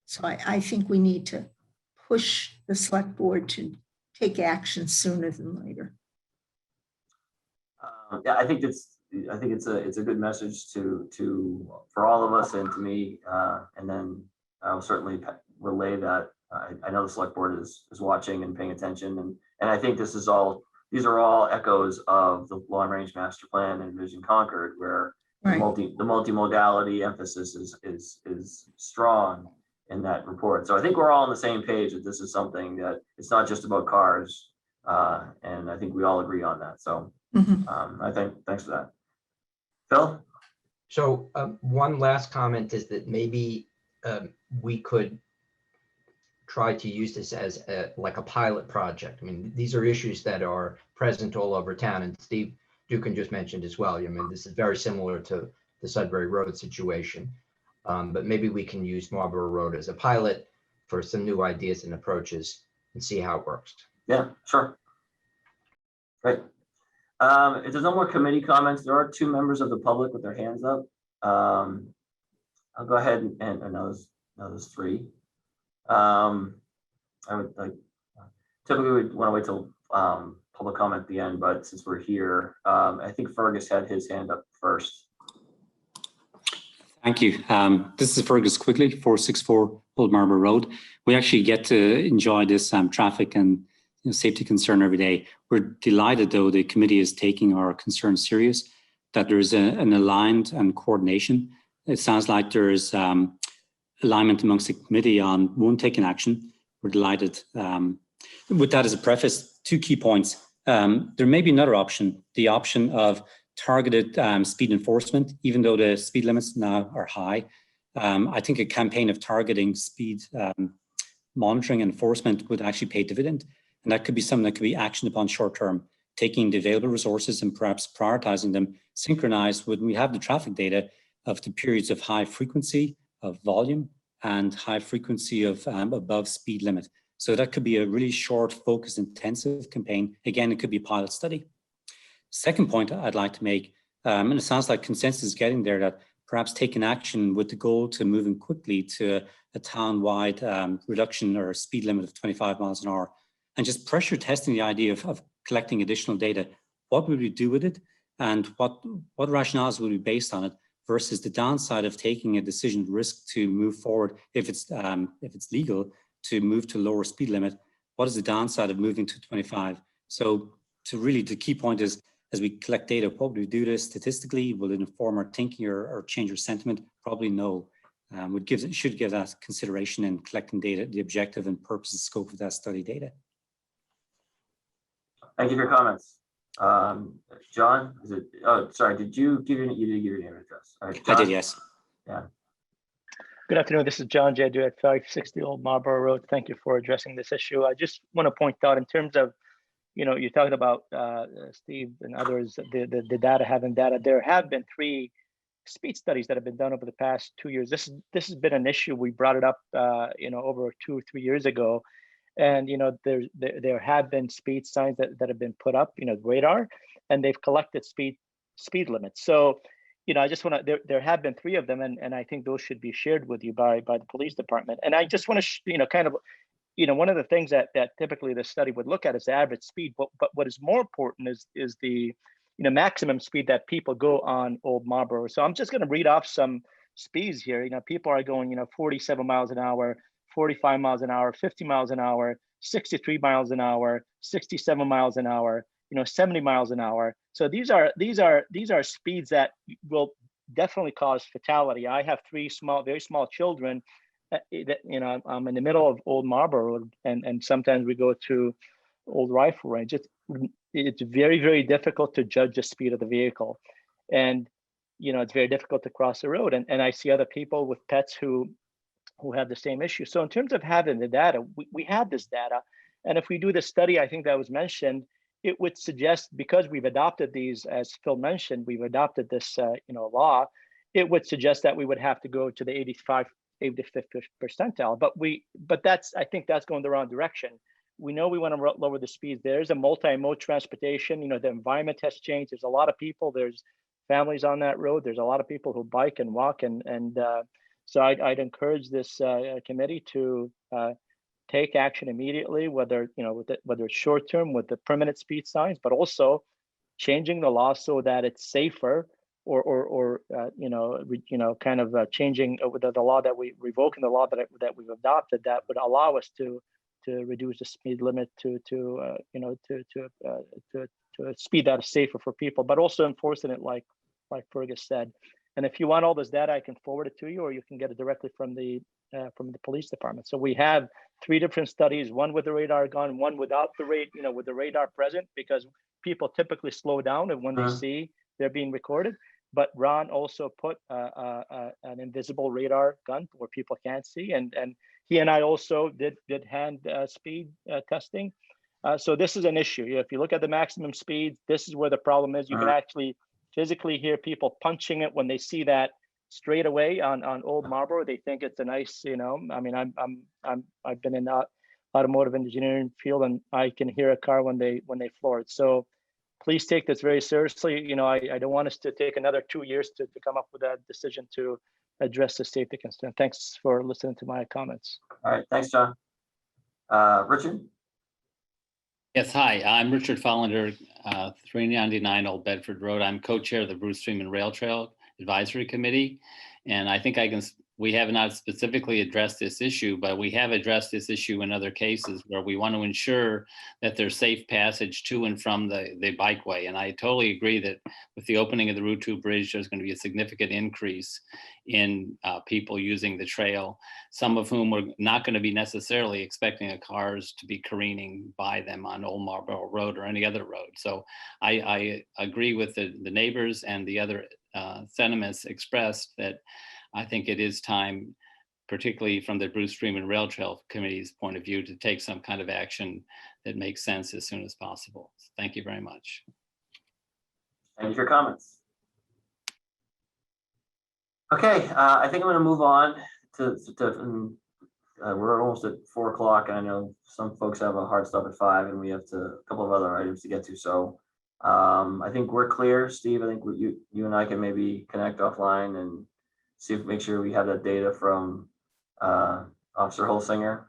So I think we need to push the select board to take action sooner than later. Yeah, I think it's a good message for all of us and to me, and then I'll certainly relay that. I know the select board is watching and paying attention, and I think these are all echoes of the long range master plan and Vision Concord, where Right. the multimodality emphasis is strong in that report. So I think we're all on the same page that this is something that it's not just about cars, and I think we all agree on that. So thanks for that. Phil? So one last comment is that maybe we could try to use this as like a pilot project. I mean, these are issues that are present all over town, and Steve Dukin just mentioned as well. I mean, this is very similar to the Sudbury Road situation, but maybe we can use Marlborough Road as a pilot for some new ideas and approaches and see how it works. Yeah, sure. Great. If there's no more committee comments, there are 2 members of the public with their hands up. I'll go ahead and now there's 3. I would typically we'd want to wait till public comment at the end, but since we're here, I think Fergus had his hand up first. Thank you. This is Fergus Quigley, 464 Old Marlborough Road. We actually get to enjoy this traffic and safety concern every day. We're delighted, though, the committee is taking our concern serious, that there's an aligned and coordination. It sounds like there's alignment amongst the committee on one taking action. We're delighted. With that as a preface, 2 key points. There may be another option, the option of targeted speed enforcement, even though the speed limits now are high. I think a campaign of targeting speed monitoring and enforcement would actually pay dividend. And that could be something that could be actioned upon short term, taking the available resources and perhaps prioritizing them synchronized when we have the traffic data of the periods of high frequency, of volume, and high frequency of above speed limit. So that could be a really short, focused, intensive campaign. Again, it could be a pilot study. Second point I'd like to make, and it sounds like consensus is getting there, that perhaps taking action with the goal to moving quickly to a town-wide reduction or speed limit of 25 miles an hour, and just pressure testing the idea of collecting additional data. What would we do with it, and what rationales would be based on it, versus the downside of taking a decision risk to move forward if it's legal to move to lower speed limit. What is the downside of moving to 25? So the key point is, as we collect data, what would we do this statistically? Will it inform our thinking or change our sentiment? Probably no. Should give that consideration in collecting data, the objective and purpose and scope of that study data. Thank you for your comments. John, sorry, did you give you did give your name and address? All right, John? I did, yes. Yeah. Good afternoon. This is John Jedu at 560 Old Marlborough Road. Thank you for addressing this issue. I just want to point out in terms of, you're talking about Steve and others, the data, having data. There have been 3 speed studies that have been done over the past 2 years. This has been an issue. We brought it up, over 2 or 3 years ago. And, there have been speed signs that have been put up, radar, and they've collected speed limits. So, I just want to, there have been 3 of them, and I think those should be shared with you by the police department. And I just want to, one of the things that typically the study would look at is the average speed, but what is more important is the, maximum speed that people go on Old Marlborough. So I'm just going to read off some speeds here. People are going, 47 miles an hour, 45 miles an hour, 50 miles an hour, 63 miles an hour, 67 miles an hour, 70 miles an hour. So these are speeds that will definitely cause fatality. I have 3 very small children that, I'm in the middle of Old Marlborough Road, and sometimes we go to Old Rifle Range. It's very, very difficult to judge the speed of the vehicle. And, it's very difficult to cross the road. And I see other people with pets who have the same issue. So in terms of having the data, we have this data. And if we do the study, I think that was mentioned, it would suggest, because we've adopted these, as Phil mentioned, we've adopted this, law, it would suggest that we would have to go to the 85th percentile. But I think that's going the wrong direction. We know we want to lower the speeds. There's a multi-mode transportation. The environment has changed. There's a lot of people. There's families on that road. There's a lot of people who bike and walk, and so I'd encourage this committee to take action immediately, whether whether it's short term with the permanent speed signs, but also changing the law so that it's safer, or changing the law that revoking the law that we've adopted that would allow us to reduce the speed limit to a speed that is safer for people, but also enforcing it like Fergus said. And if you want all this data, I can forward it to you, or you can get it directly from the police department. So we have 3 different studies: one with the radar gun, one without the with the radar present, because people typically slow down and when they see they're being recorded. But Ron also put an invisible radar gun where people can't see, and he and I also did hand speed testing. So this is an issue. If you look at the maximum speeds, this is where the problem is. You can actually physically hear people punching it when they see that straight away on Old Marlborough. They think it's a nice, I mean, I've been in that automotive engineering field, and I can hear a car when they floor it. So please take this very seriously. I don't want us to take another 2 years to come up with a decision to address the safety concern. Thanks for listening to my comments. All right, thanks, John. Richard? Yes, hi, I'm Richard Follander, 399 Old Bedford Road. I'm co-chair of the Bruce Freeman Rail Trail Advisory Committee. And I think I can we have not specifically addressed this issue, but we have addressed this issue in other cases where we want to ensure that there's safe passage to and from the bikeway. And I totally agree that with the opening of the Route 2 bridge, there's going to be a significant increase in people using the trail, some of whom are not going to be necessarily expecting the cars to be careening by them on Old Marlborough Road or any other road. So I agree with the neighbors and the other sentiments expressed that I think it is time, particularly from the Bruce Freeman Rail Trail Committee's point of view, to take some kind of action that makes sense as soon as possible. Thank you very much. Thank you for your comments. Okay, I think I'm going to move on to we're almost at 4 o'clock, and I know some folks have a hard stop at 5, and we have a couple of other items to get to. So I think we're clear, Steve. I think you and I can maybe connect offline and see if make sure we have that data from Officer Holsinger,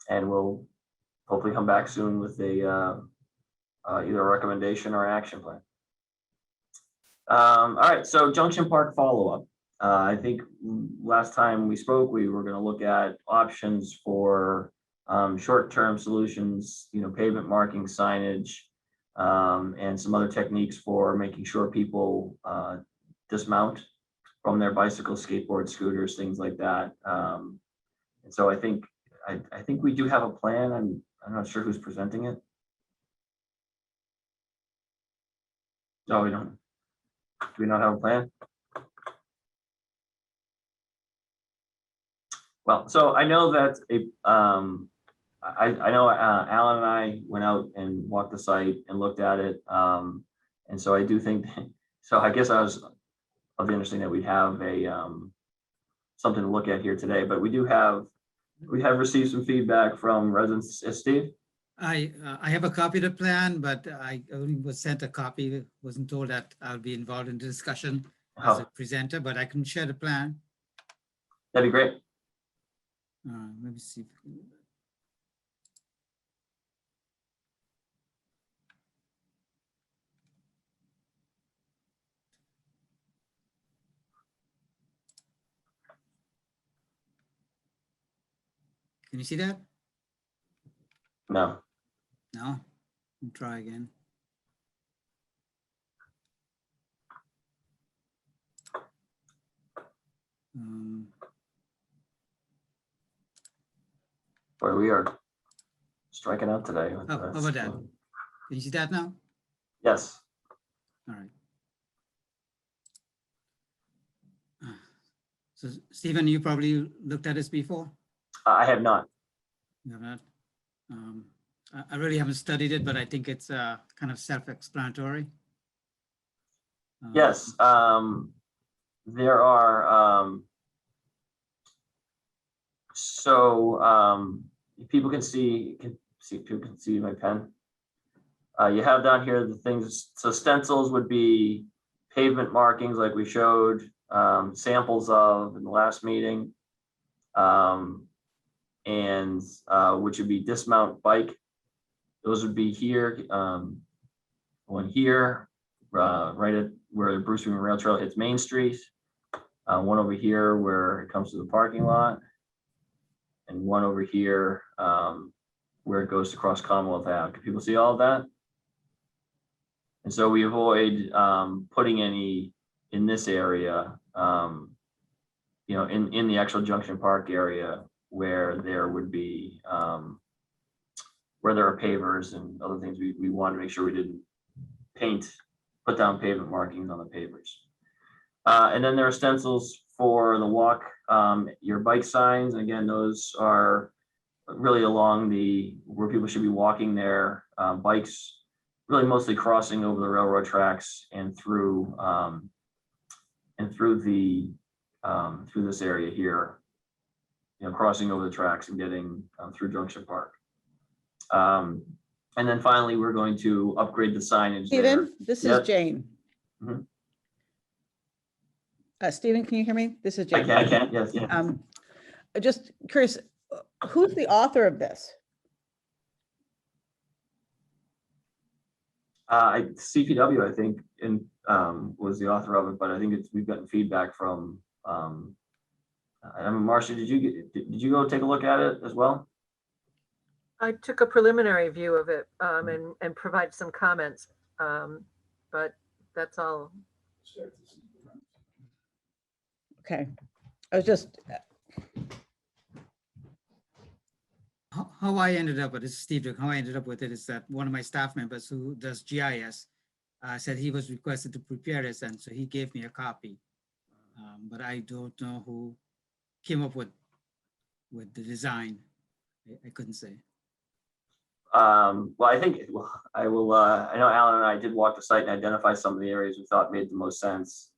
and we'll hopefully come back soon with a either a recommendation or action plan. All right, so Junction Park follow-up. I think last time we spoke, we were going to look at options for short-term solutions, pavement marking, signage, and some other techniques for making sure people dismount from their bicycles, skateboards, scooters, things like that. And so I think we do have a plan. I'm not sure who's presenting it. No, we don't. Do we not have a plan? Well, so I know that I know Alan and I went out and walked the site and looked at it. And so I do think, so I guess I was of the understanding that we have a something to look at here today, but we have received some feedback from residents. Steve? I have a copy of the plan, but I only was sent a copy, wasn't told that I'll be involved in the discussion as a presenter, but I can share the plan. That'd be great. Let me see. Can you see that? No. No? I'll try again. Boy, we are striking out today. How about that? Can you see that now? Yes. All right. So Stephen, you probably looked at this before? I have not. You have not? I really haven't studied it, but I think it's kind of self-explanatory. Yes. There are, people can see my pen. You have down here the things, so stencils would be pavement markings like we showed samples of in the last meeting, and which would be dismount bike. Those would be here, one here, right at where the Bruce Freeman Rail Trail hits Main Street, one over here where it comes to the parking lot, and one over here where it goes across Commonwealth Ave. Can people see all of that? And so we avoid putting any in this area, in the actual Junction Park area where there would be, where there are pavers and other things. We wanted to make sure we didn't put down pavement markings on the pavers. And then there are stencils for the walk, your bike signs. And again, those are really along where people should be walking their bikes, really mostly crossing over the railroad tracks and through this area here, crossing over the tracks and getting through Junction Park. And then finally, we're going to upgrade the signage. Stephen, this is Jane. Mm-hmm. Stephen, can you hear me? This is Jane. I can, yes. Yeah. Just curious, who's the author of this? CPW, I think, was the author of it, but I think we've gotten feedback from I mean, Marcia, did you go take a look at it as well? I took a preliminary view of it and provide some comments, but that's all. Okay. I was just, How I ended up with this, Steve, how I ended up with it is that one of my staff members who does GIS said he was requested to prepare this, and so he gave me a copy. But I don't know who came up with the design. I couldn't say. Well, I think I will. I know Alan and I did walk the site and identify some of the areas we thought made the most sense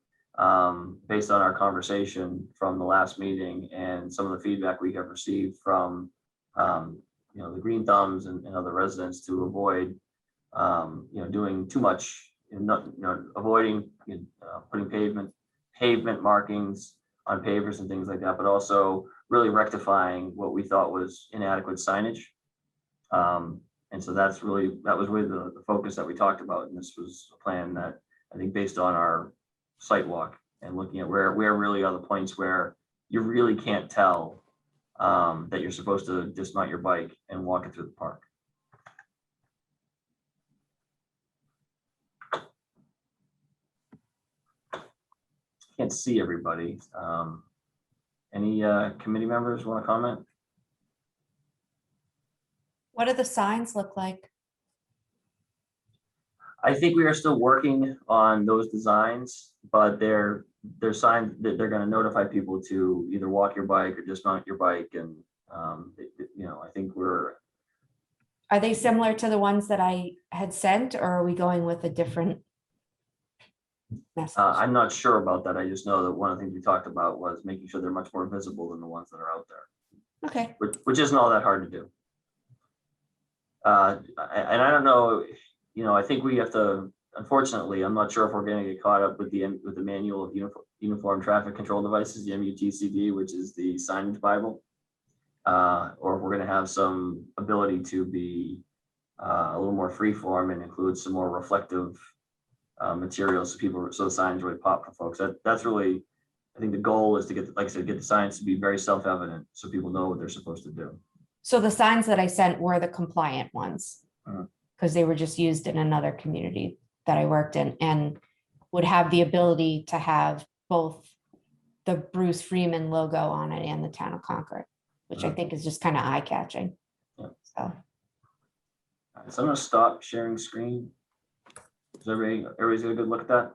based on our conversation from the last meeting and some of the feedback we have received from the green thumbs and other residents to avoid doing too much, avoiding putting pavement markings on pavers and things like that, but also really rectifying what we thought was inadequate signage. And so that was really the focus that we talked about. And this was a plan that I think based on our site walk and looking at where really are the points where you really can't tell that you're supposed to dismount your bike and walk it through the park. Can't see everybody. Any committee members want to comment? What do the signs look like? I think we are still working on those designs, but they're signs that they're going to notify people to either walk your bike or dismount your bike. And, I think Are they similar to the ones that I had sent, or are we going with a different message? I'm not sure about that. I just know that one of the things we talked about was making sure they're much more visible than the ones that are out there. Okay. Which isn't all that hard to do. And I don't know, I think we have to, unfortunately, I'm not sure if we're going to get caught up with the manual of uniform traffic control devices, the MUTCD, which is the signage Bible, or if we're going to have some ability to be a little more freeform and include some more reflective materials so the signs really pop for folks. That's really, I think the goal is to get, like I said, get the signs to be very self-evident so people know what they're supposed to do. So the signs that I sent were the compliant ones because they were just used in another community that I worked in and would have the ability to have both the Bruce Freeman logo on it and the town of Concord, which I think is just kind of eye-catching. Yeah. So. All right, so I'm going to stop sharing screen. Is everybody's got a good look at that?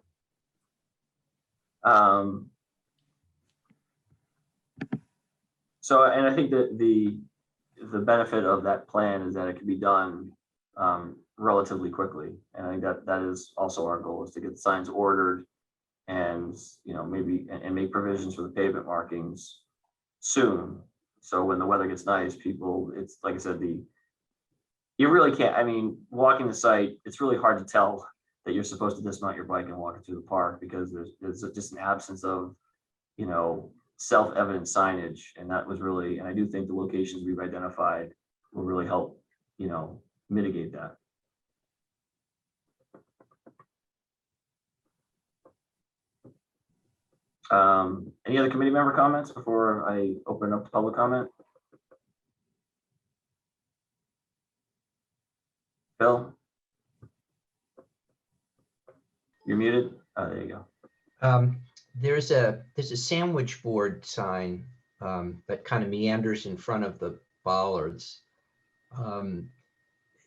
So, and I think that the benefit of that plan is that it can be done relatively quickly. And I think that is also our goal, is to get the signs ordered and, maybe and make provisions for the pavement markings soon. So when the weather gets nice, people, it's like I said, you really can't, walking the site, it's really hard to tell that you're supposed to dismount your bike and walk it through the park because there's just an absence of, self-evident signage. And that was really, and I do think the locations we've identified will really help, mitigate that. Any other committee member comments before I open up to public comment? Bill? You're muted. Oh, there you go. There's a sandwich board sign that kind of meanders in front of the bollards.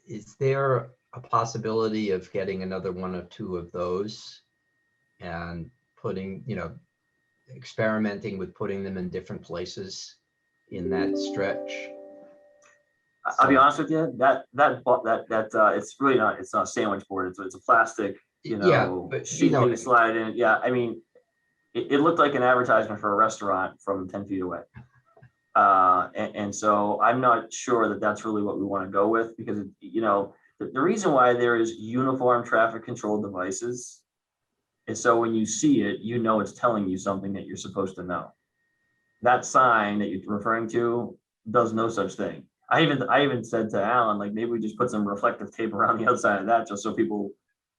Is there a possibility of getting another one or two of those and putting, experimenting with putting them in different places in that stretch? I'll be honest with you, that it's really not, it's not a sandwich board. It's a plastic, sheet that you slide in. Yeah, it looked like an advertisement for a restaurant from 10 feet away. And so I'm not sure that that's really what we want to go with, because, the reason why there is uniform traffic control devices is so when you see it, it's telling you something that you're supposed to know. That sign that you're referring to does no such thing. I even said to Alan, like, maybe we just put some reflective tape around the outside of that just so people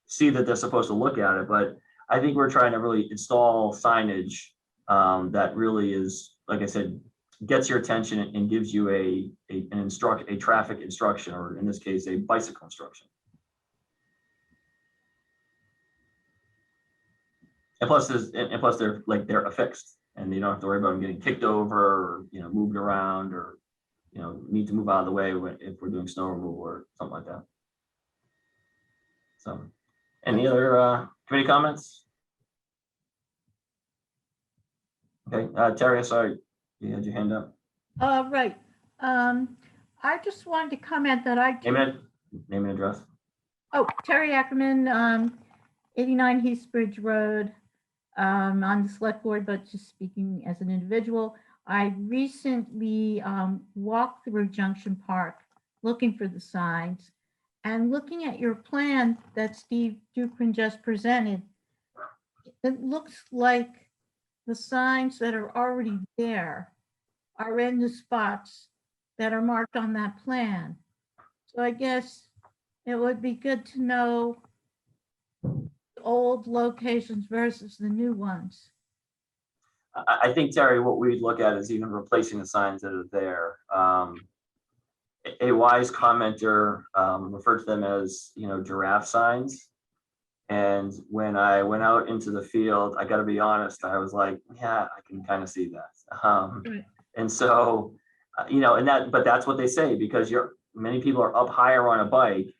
see that they're supposed to look at it. But I think we're trying to really install signage that really is like I said, gets your attention and gives you a traffic instruction, or in this case, a bicycle instruction. And plus, they're affixed, and you don't have to worry about them getting kicked over, or moved around, or need to move out of the way if we're doing snow removal or something like that. So, any other committee comments? Okay, Terry, sorry, you had your hand up. Right. I just wanted to comment that I. Name and address. Oh, Terry Ackerman, 89 Heathbridge Road. On the select board, but just speaking as an individual, I recently walked through Junction Park looking for the signs, and looking at your plan that Steve Dukran just presented, it looks like the signs that are already there are in the spots that are marked on that plan. So I guess it would be good to know old locations versus the new ones. I think, Terry, what we'd look at is even replacing the signs that are there. A wise commenter referred to them as, giraffe signs. And when I went out into the field, I got to be honest, I was like, yeah, I can kind of see that. And so, but that's what they say, because many people are up higher on a bike.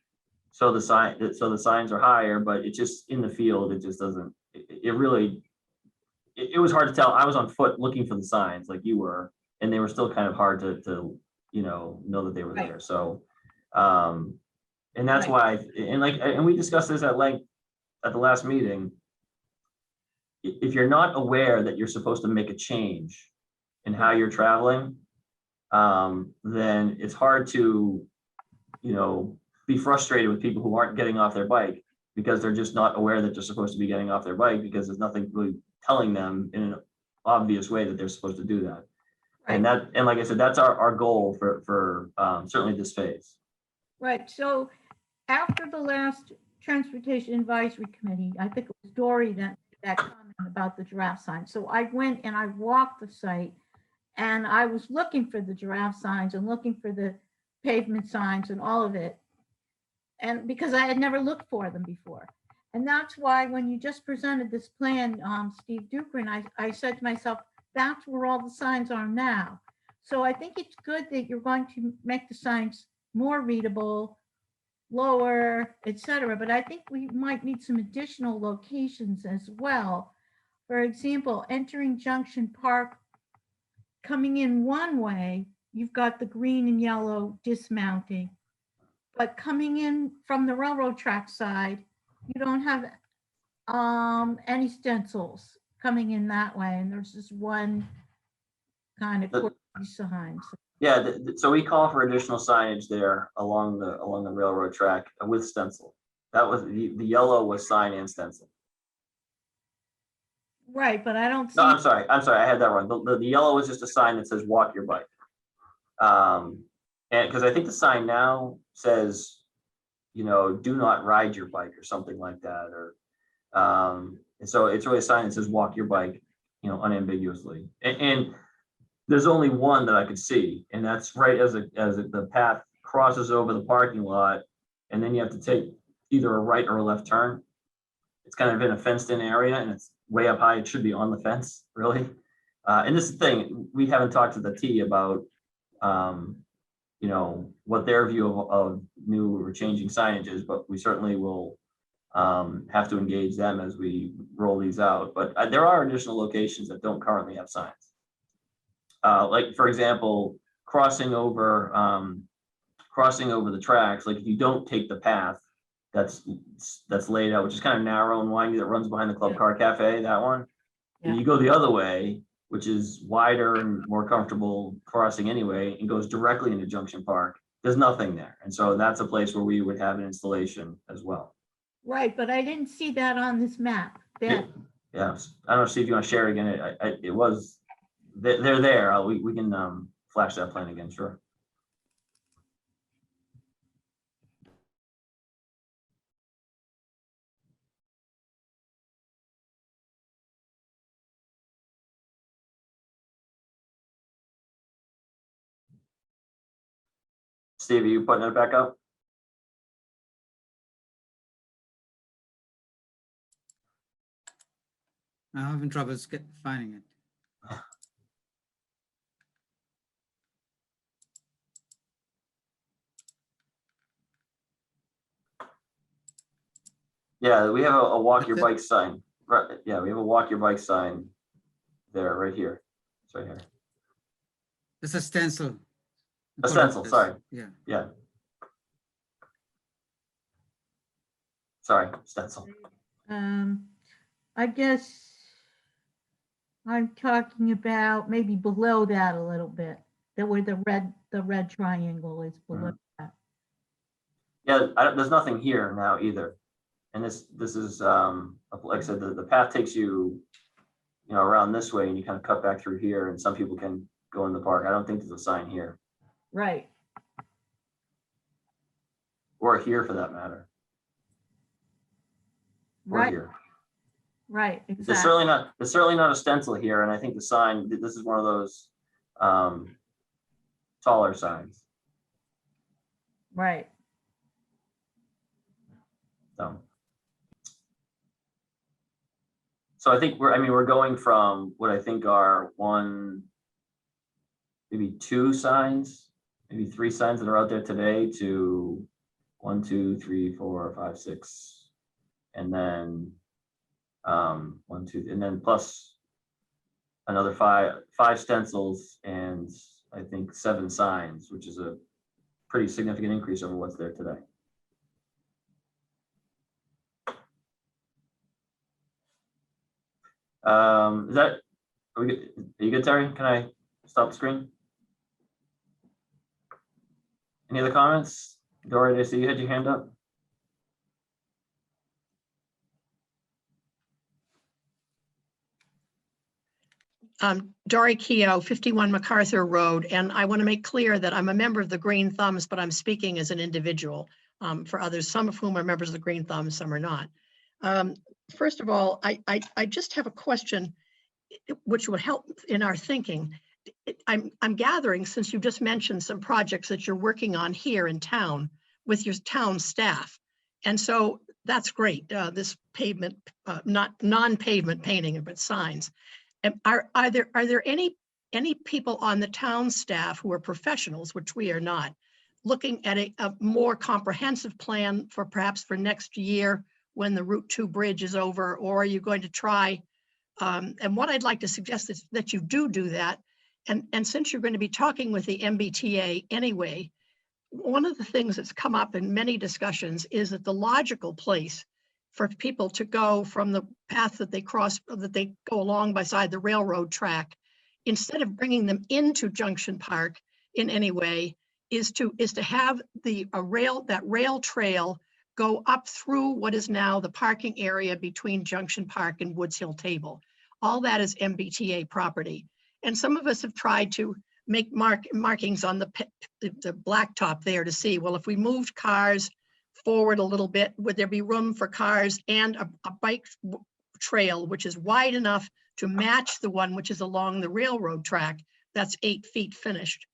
So the signs are higher, but it just, in the field, it just doesn't, it was hard to tell. I was on foot looking for the signs like you were, and they were still kind of hard to know that they were there. So, and that's why, and we discussed this at length at the last meeting. If you're not aware that you're supposed to make a change in how you're traveling, then it's hard to, be frustrated with people who aren't getting off their bike because they're just not aware that they're supposed to be getting off their bike, because there's nothing really telling them in an obvious way that they're supposed to do that. And like I said, that's our goal for certainly this phase. Right. So after the last Transportation Advisory Committee, I think it was Dory that comment about the giraffe sign. So I went and I walked the site, and I was looking for the giraffe signs and looking for the pavement signs and all of it. And because I had never looked for them before. And that's why when you just presented this plan, Steve Dukran, I said to myself, that's where all the signs are now. So I think it's good that you're going to make the signs more readable, lower, etc. But I think we might need some additional locations as well. For example, entering Junction Park, coming in one way, you've got the green and yellow dismounting. But coming in from the railroad track side, you don't have any stencils coming in that way. And there's just one kind of sign. Yeah, so we call for additional signage there along the railroad track with stencil. That was the yellow was sign and stencil. Right, but I don't see. No, I'm sorry, I had that wrong. The yellow was just a sign that says walk your bike. And because I think the sign now says, do not ride your bike or something like that, or and so it's really a sign that says walk your bike, unambiguously. And there's only one that I could see, and that's right as the path crosses over the parking lot, and then you have to take either a right or a left turn. It's kind of in a fenced-in area, and it's way up high. It should be on the fence, really. And this is the thing, we haven't talked to the T about, what their view of new or changing signage is, but we certainly will have to engage them as we roll these out. But there are additional locations that don't currently have signs. Like, for example, crossing over the tracks. Like, if you don't take the path that's laid out, which is kind of narrow and windy, that runs behind the Club Car Cafe, that one. Yeah. And you go the other way, which is wider and more comfortable crossing anyway, and goes directly into Junction Park. There's nothing there. And so that's a place where we would have an installation as well. Right, but I didn't see that on this map. Yeah. I don't know, Steve, you want to share again? It was, they're there. We can flash that plan again, sure. Steve, are you putting it back up? I'm having trouble finding it. Yeah, we have a walk your That's it? bike sign. Right, yeah, we have a walk your bike sign there, right here. It's right here. It's a stencil. A stencil, sorry. Yeah. Yeah. Sorry, stencil. I guess I'm talking about maybe below that a little bit, that where the red triangle is below that. Yeah, there's nothing here now either. And this is, like I said, the path takes you, around this way, and you kind of cut back through here, and some people can go in the park. I don't think there's a sign here. Right. Or here for that matter. Or Right. here. Right, There's exactly. certainly not a stencil here, and I think the sign, this is one of those taller signs. Right. So I think we're going from what I think are maybe two signs, maybe three signs that are out there today to 1, 2, 3, 4, 5, 6, and then 1, 2, and then plus another five stencils and I think 7 signs, which is a pretty significant increase over what's there today. Are you good, Terry? Can I stop the screen? Any other comments? Dory, I see you had your hand up. Dory Keogh, 51 Macarthur Road, and I want to make clear that I'm a member of the Green Thumbs, but I'm speaking as an individual for others, some of whom are members of the Green Thumbs, some are not. First of all, I just have a question which would help in our thinking. I'm gathering, since you just mentioned some projects that you're working on here in town with your town staff, and so that's great. This pavement, not non-pavement painting, but signs. And are there any people on the town staff who are professionals, which we are not, looking at a more comprehensive plan for perhaps for next year when the Route 2 bridge is over, or are you going to try? And what I'd like to suggest is that you do that. And since you're going to be talking with the MBTA anyway, one of the things that's come up in many discussions is that the logical place for people to go from the path that they cross, that they go along beside the railroad track, instead of bringing them into Junction Park in any way, is to have that rail trail go up through what is now the parking area between Junction Park and Woods Hill Table. All that is MBTA property. And some of us have tried to make markings on the blacktop there to see, well, if we moved cars forward a little bit, would there be room for cars and a bike trail, which is wide enough to match the one which is along the railroad track that's 8 feet finished?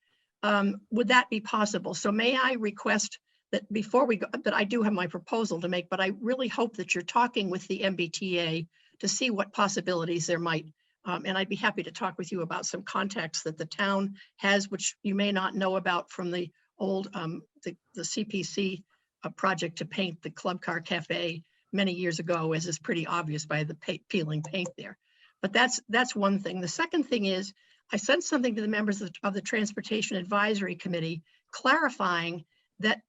Would that be possible? So may I request that before we go, that I do have my proposal to make, but I really hope that you're talking with the MBTA to see what possibilities there might. And I'd be happy to talk with you about some contacts that the town has, which you may not know about from the old, the CPC project to paint the Club Car Cafe many years ago, as is pretty obvious by the peeling paint there. But that's one thing. The second thing is, I sent something to the members of the Transportation Advisory Committee clarifying that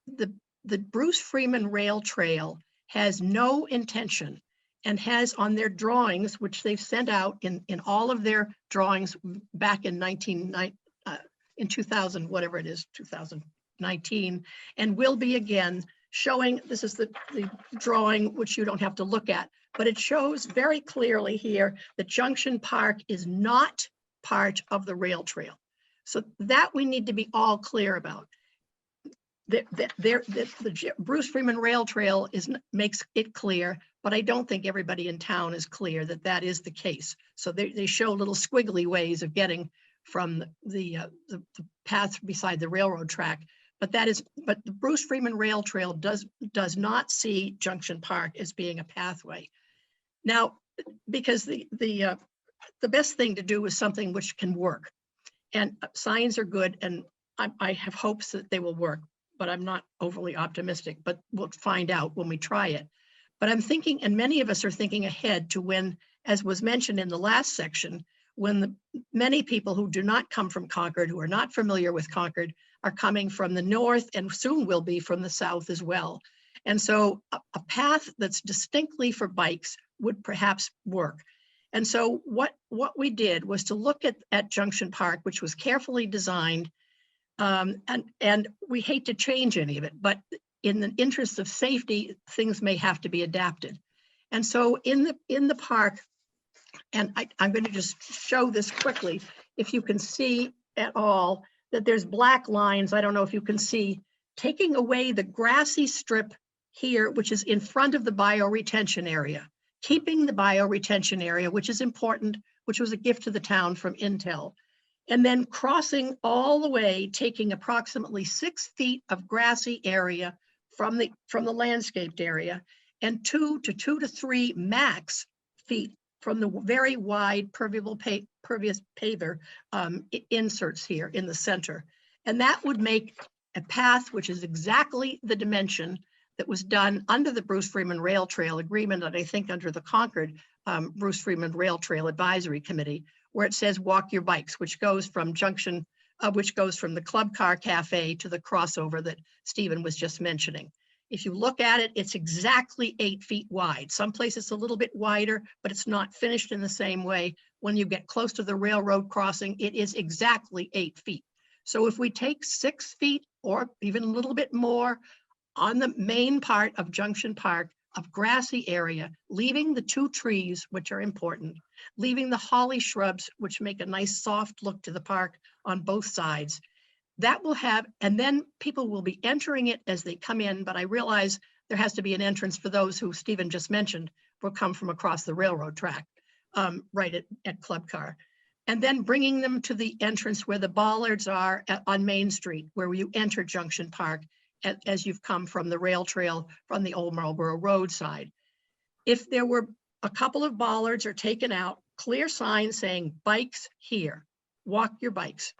the Bruce Freeman Rail Trail has no intention and has on their drawings, which they've sent out in all of their drawings back in 2000, whatever it is, 2019, and will be again showing, this is the drawing, which you don't have to look at, but it shows very clearly here that Junction Park is not part of the rail trail. So that we need to be all clear about. The Bruce Freeman Rail Trail makes it clear, but I don't think everybody in town is clear that that is the case. So they show little squiggly ways of getting from the path beside the railroad track. But the Bruce Freeman Rail Trail does not see Junction Park as being a pathway. Now, because the best thing to do is something which can work. And signs are good, and I have hopes that they will work, but I'm not overly optimistic, but we'll find out when we try it. But I'm thinking, and many of us are thinking ahead to when, as was mentioned in the last section, when many people who do not come from Concord, who are not familiar with Concord, are coming from the north and soon will be from the south as well. And so a path that's distinctly for bikes would perhaps work. And so what we did was to look at Junction Park, which was carefully designed, and we hate to change any of it, but in the interest of safety, things may have to be adapted. And so in the park, and I'm going to just show this quickly, if you can see at all, that there's black lines, I don't know if you can see, taking away the grassy strip here, which is in front of the bioretention area, keeping the bioretention area, which is important, which was a gift to the town from Intel, and then crossing all the way, taking approximately 6 feet of grassy area from the landscaped area, and 2 to 3 max feet from the very wide pervious paver inserts here in the center. And that would make a path which is exactly the dimension that was done under the Bruce Freeman Rail Trail Agreement, and I think under the Concord Bruce Freeman Rail Trail Advisory Committee, where it says walk your bikes, which goes from the Club Car Cafe to the crossover that Stephen was just mentioning. If you look at it, it's exactly 8 feet wide. Some places it's a little bit wider, but it's not finished in the same way. When you get close to the railroad crossing, it is exactly 8 feet. So if we take 6 feet or even a little bit more on the main part of Junction Park of grassy area, leaving the 2 trees, which are important, leaving the holly shrubs, which make a nice soft look to the park on both sides, that will have, and then people will be entering it as they come in, but I realize there has to be an entrance for those who Stephen just mentioned will come from across the railroad track, right at Club Car. And then bringing them to the entrance where the bollards are on Main Street, where you enter Junction Park as you've come from the rail trail from the Old Marlborough Road side. If there were a couple of bollards are taken out, clear signs saying bikes here, walk your bikes.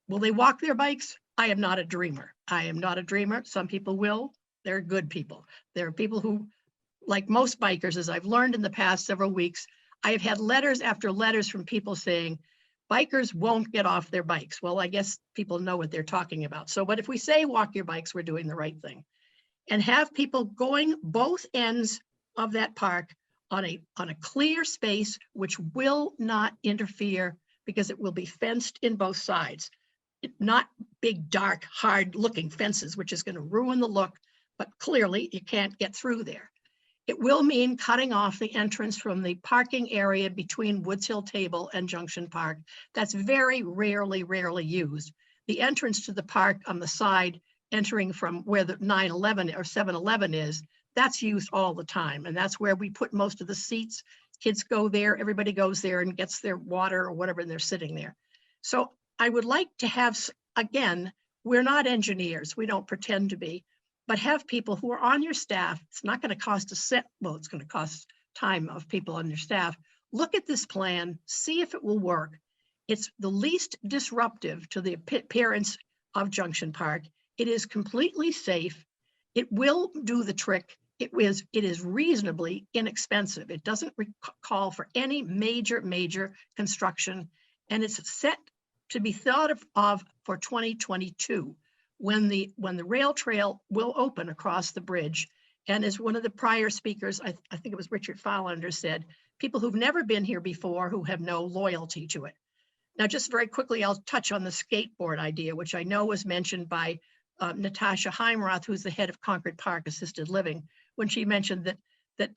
Will they walk their bikes? I am not a dreamer. I am not a dreamer. Some people will. They're good people. There are people who, like most bikers, as I've learned in the past several weeks, I have had letters after letters from people saying, bikers won't get off their bikes. Well, I guess people know what they're talking about. So, but if we say walk your bikes, we're doing the right thing. And have people going both ends of that park on a clear space, which will not interfere because it will be fenced in both sides. Not big, dark, hard looking fences, which is going to ruin the look, but clearly you can't get through there. It will mean cutting off the entrance from the parking area between Woods Hill Table and Junction Park. That's very rarely used. The entrance to the park on the side, entering from where the 9-11 or 7-Eleven is, that's used all the time. And that's where we put most of the seats. Kids go there, everybody goes there and gets their water or whatever, and they're sitting there. So I would like to have, again, we're not engineers, we don't pretend to be, but have people who are on your staff. It's not going to cost a cent. Well, it's going to cost time of people on your staff. Look at this plan, see if it will work. It's the least disruptive to the appearance of Junction Park. It is completely safe. It will do the trick. It is reasonably inexpensive. It doesn't call for any major construction, and it's set to be thought of for 2022, when the rail trail will open across the bridge. And as one of the prior speakers, I think it was Richard Follander, said, people who've never been here before who have no loyalty to it. Now, just very quickly, I'll touch on the skateboard idea, which I know was mentioned by Natasha Heimroth, who's the head of Concord Park Assisted Living, when she mentioned that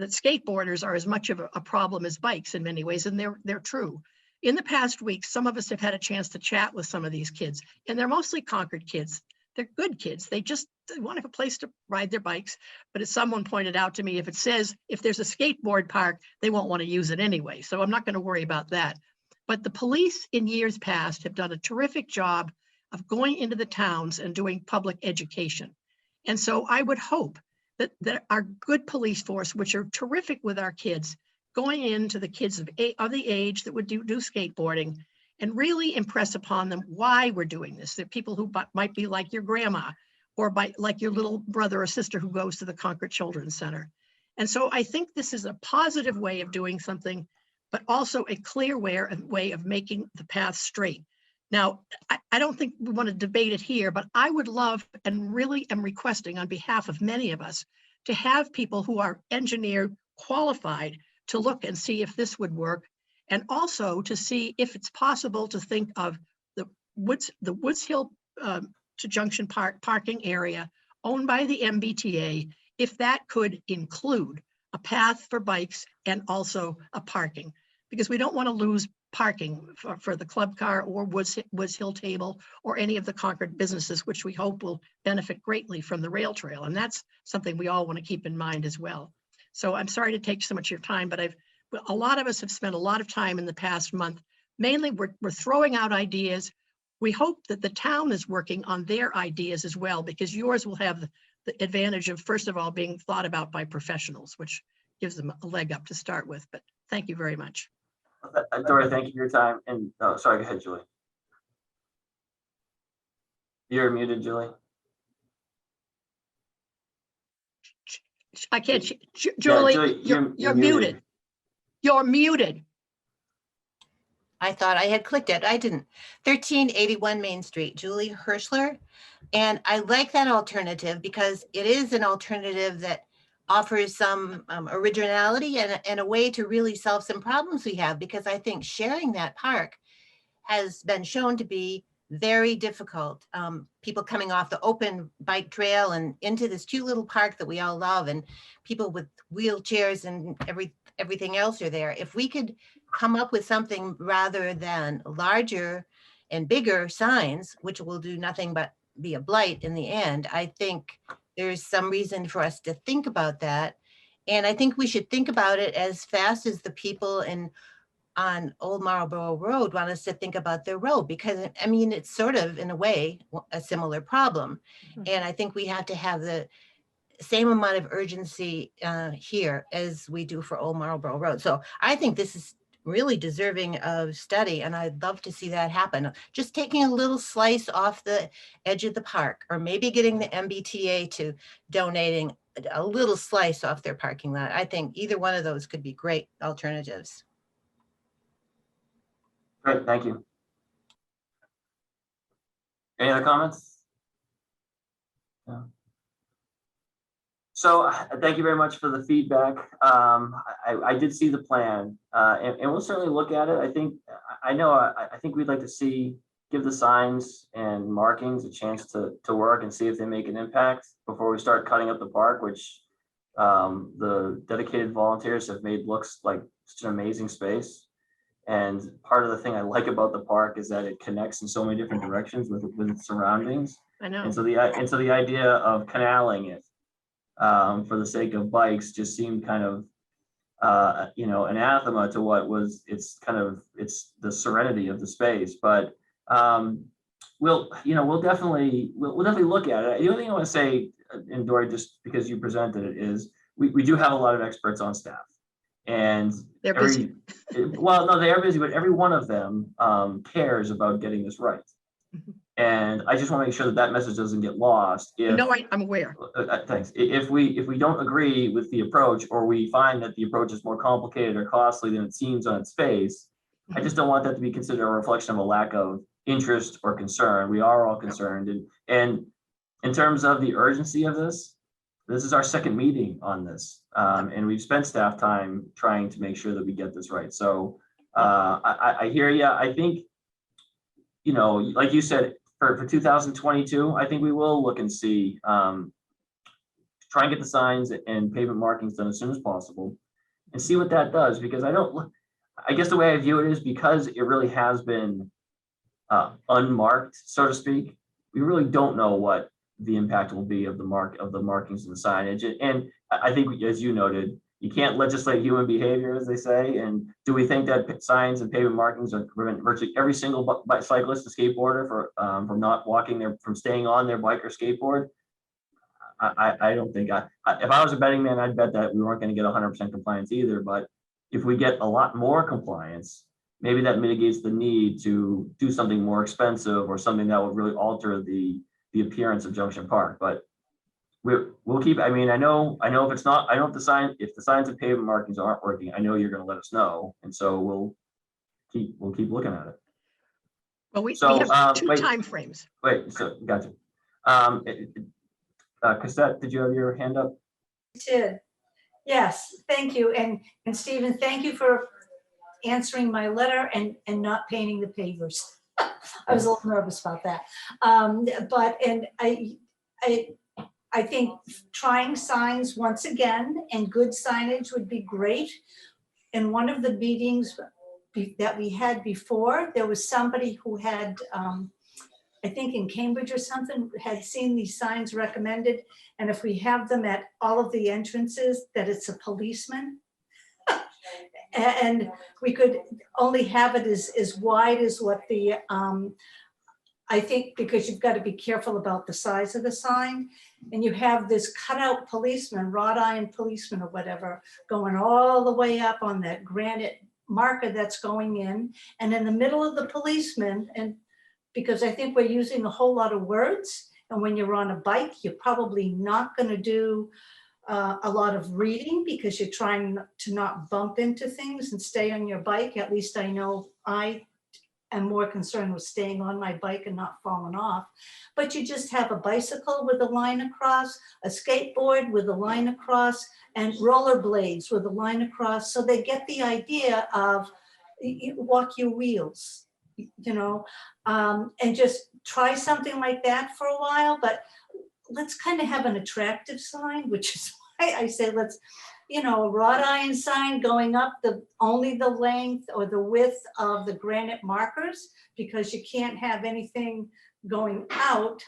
skateboarders are as much of a problem as bikes in many ways, and they're true. In the past week, some of us have had a chance to chat with some of these kids, and they're mostly Concord kids. They're good kids. They want to have a place to ride their bikes. But as someone pointed out to me, if there's a skateboard park, they won't want to use it anyway. So I'm not going to worry about that. But the police in years past have done a terrific job of going into the towns and doing public education. And so I would hope that our good police force, which are terrific with our kids, going into the kids of the age that would do skateboarding and really impress upon them why we're doing this. They're people who might be like your grandma or like your little brother or sister who goes to the Concord Children's Center. And so I think this is a positive way of doing something, but also a clear way of making the path straight. Now, I don't think we want to debate it here, but I would love and really am requesting on behalf of many of us to have people who are engineer qualified to look and see if this would work, and also to see if it's possible to think of the Woods Hill to Junction parking area owned by the MBTA, if that could include a path for bikes and also a parking, because we don't want to lose parking for the club car or Woods Hill Table or any of the Concord businesses, which we hope will benefit greatly from the rail trail. And that's something we all want to keep in mind as well. So I'm sorry to take so much of your time, but a lot of us have spent a lot of time in the past month. Mainly we're throwing out ideas. We hope that the town is working on their ideas as well, because yours will have the advantage of, first of all, being thought about by professionals, which gives them a leg up to start with. But thank you very much. Dory, thank you for your time. And sorry, go ahead, Julie. You're muted, Julie. I can't, Julie, Julie, you're muted. You're muted. I thought I had clicked it. I didn't. 1381 Main Street, Julie Hirschler. And I like that alternative because it is an alternative that offers some originality and a way to really solve some problems we have, because I think sharing that park has been shown to be very difficult. People coming off the open bike trail and into this cute little park that we all love, and people with wheelchairs and everything else are there. If we could come up with something rather than larger and bigger signs, which will do nothing but be a blight in the end, I think there's some reason for us to think about that. And I think we should think about it as fast as the people on Old Marlborough Road want us to think about their road, because I mean, it's sort of in a way a similar problem. And I think we have to have the same amount of urgency here as we do for Old Marlborough Road. So I think this is really deserving of study, and I'd love to see that happen. Just taking a little slice off the edge of the park, or maybe getting the MBTA to donating a little slice off their parking lot. I think either one of those could be great alternatives. Great, thank you. Any other comments? No. So thank you very much for the feedback. I did see the plan, and we'll certainly look at it. I think we'd like to give the signs and markings a chance to work and see if they make an impact before we start cutting up the park, which the dedicated volunteers have made looks like such an amazing space. And part of the thing I like about the park is that it connects in so many different directions with its surroundings. I know. And so the idea of canaling it for the sake of bikes just seemed kind of anathema to what was it's the serenity of the space. But we'll definitely look at it. The only thing I want to say, and Dory, just because you presented it, is we do have a lot of experts on staff, and they're busy. Well, no, they are busy, but every one of them cares about getting this right. And I just want to make sure that message doesn't get lost. No, I'm aware. Thanks. If we don't agree with the approach, or we find that the approach is more complicated or costly than it seems on its face, I just don't want that to be considered a reflection of a lack of interest or concern. We are all concerned. And in terms of the urgency of this is our second meeting on this. And we've spent staff time trying to make sure that we get this right. So I hear you. I think, like you said, for 2022, I think we will look and see, try and get the signs and pavement markings done as soon as possible and see what that does. Because I guess the way I view it is, because it really has been unmarked, so to speak, we really don't know what the impact will be of the markings and the signage. And I think, as you noted, you can't legislate human behavior, as they say. And do we think that signs and pavement markings are prevent virtually every single cyclist and skateboarder from not walking from staying on their bike or skateboard? I don't think if I was a betting man, I'd bet that we weren't going to get 100% compliance either. But if we get a lot more compliance, maybe that mitigates the need to do something more expensive or something that will really alter the appearance of Junction Park. But we'll keep. I mean, I know if it's not. I know if the signs and pavement markings aren't working, I know you're going to let us know, and so we'll keep looking at it. Well, we have two time frames. Wait, so gotcha. Cassette, did you have your hand up? I did. Yes, thank you. And Stephen, thank you for answering my letter and not painting the pavers. I was a little nervous about that. I think trying signs once again and good signage would be great. In one of the meetings that we had before, there was somebody who had, I think in Cambridge or something, had seen these signs recommended. And if we have them at all of the entrances, that it's a policeman. And we could only have it as wide as what the, I think, because you've got to be careful about the size of the sign. And you have this cutout policeman, wrought iron policeman or whatever, going all the way up on that granite marker that's going in. And in the middle of the policeman, and because I think we're using a whole lot of words, and when you're on a bike, you're probably not going to do a lot of reading because you're trying to not bump into things and stay on your bike. At least I know I am more concerned with staying on my bike and not falling off. But you just have a bicycle with a line across, a skateboard with a line across, and rollerblades with a line across. So they get the idea of walk your wheels, you know, and just try something like that for a while. But let's kind of have an attractive sign, which is why I say let's, you know, a wrought iron sign going up only the length or the width of the granite markers, because you can't have anything going out,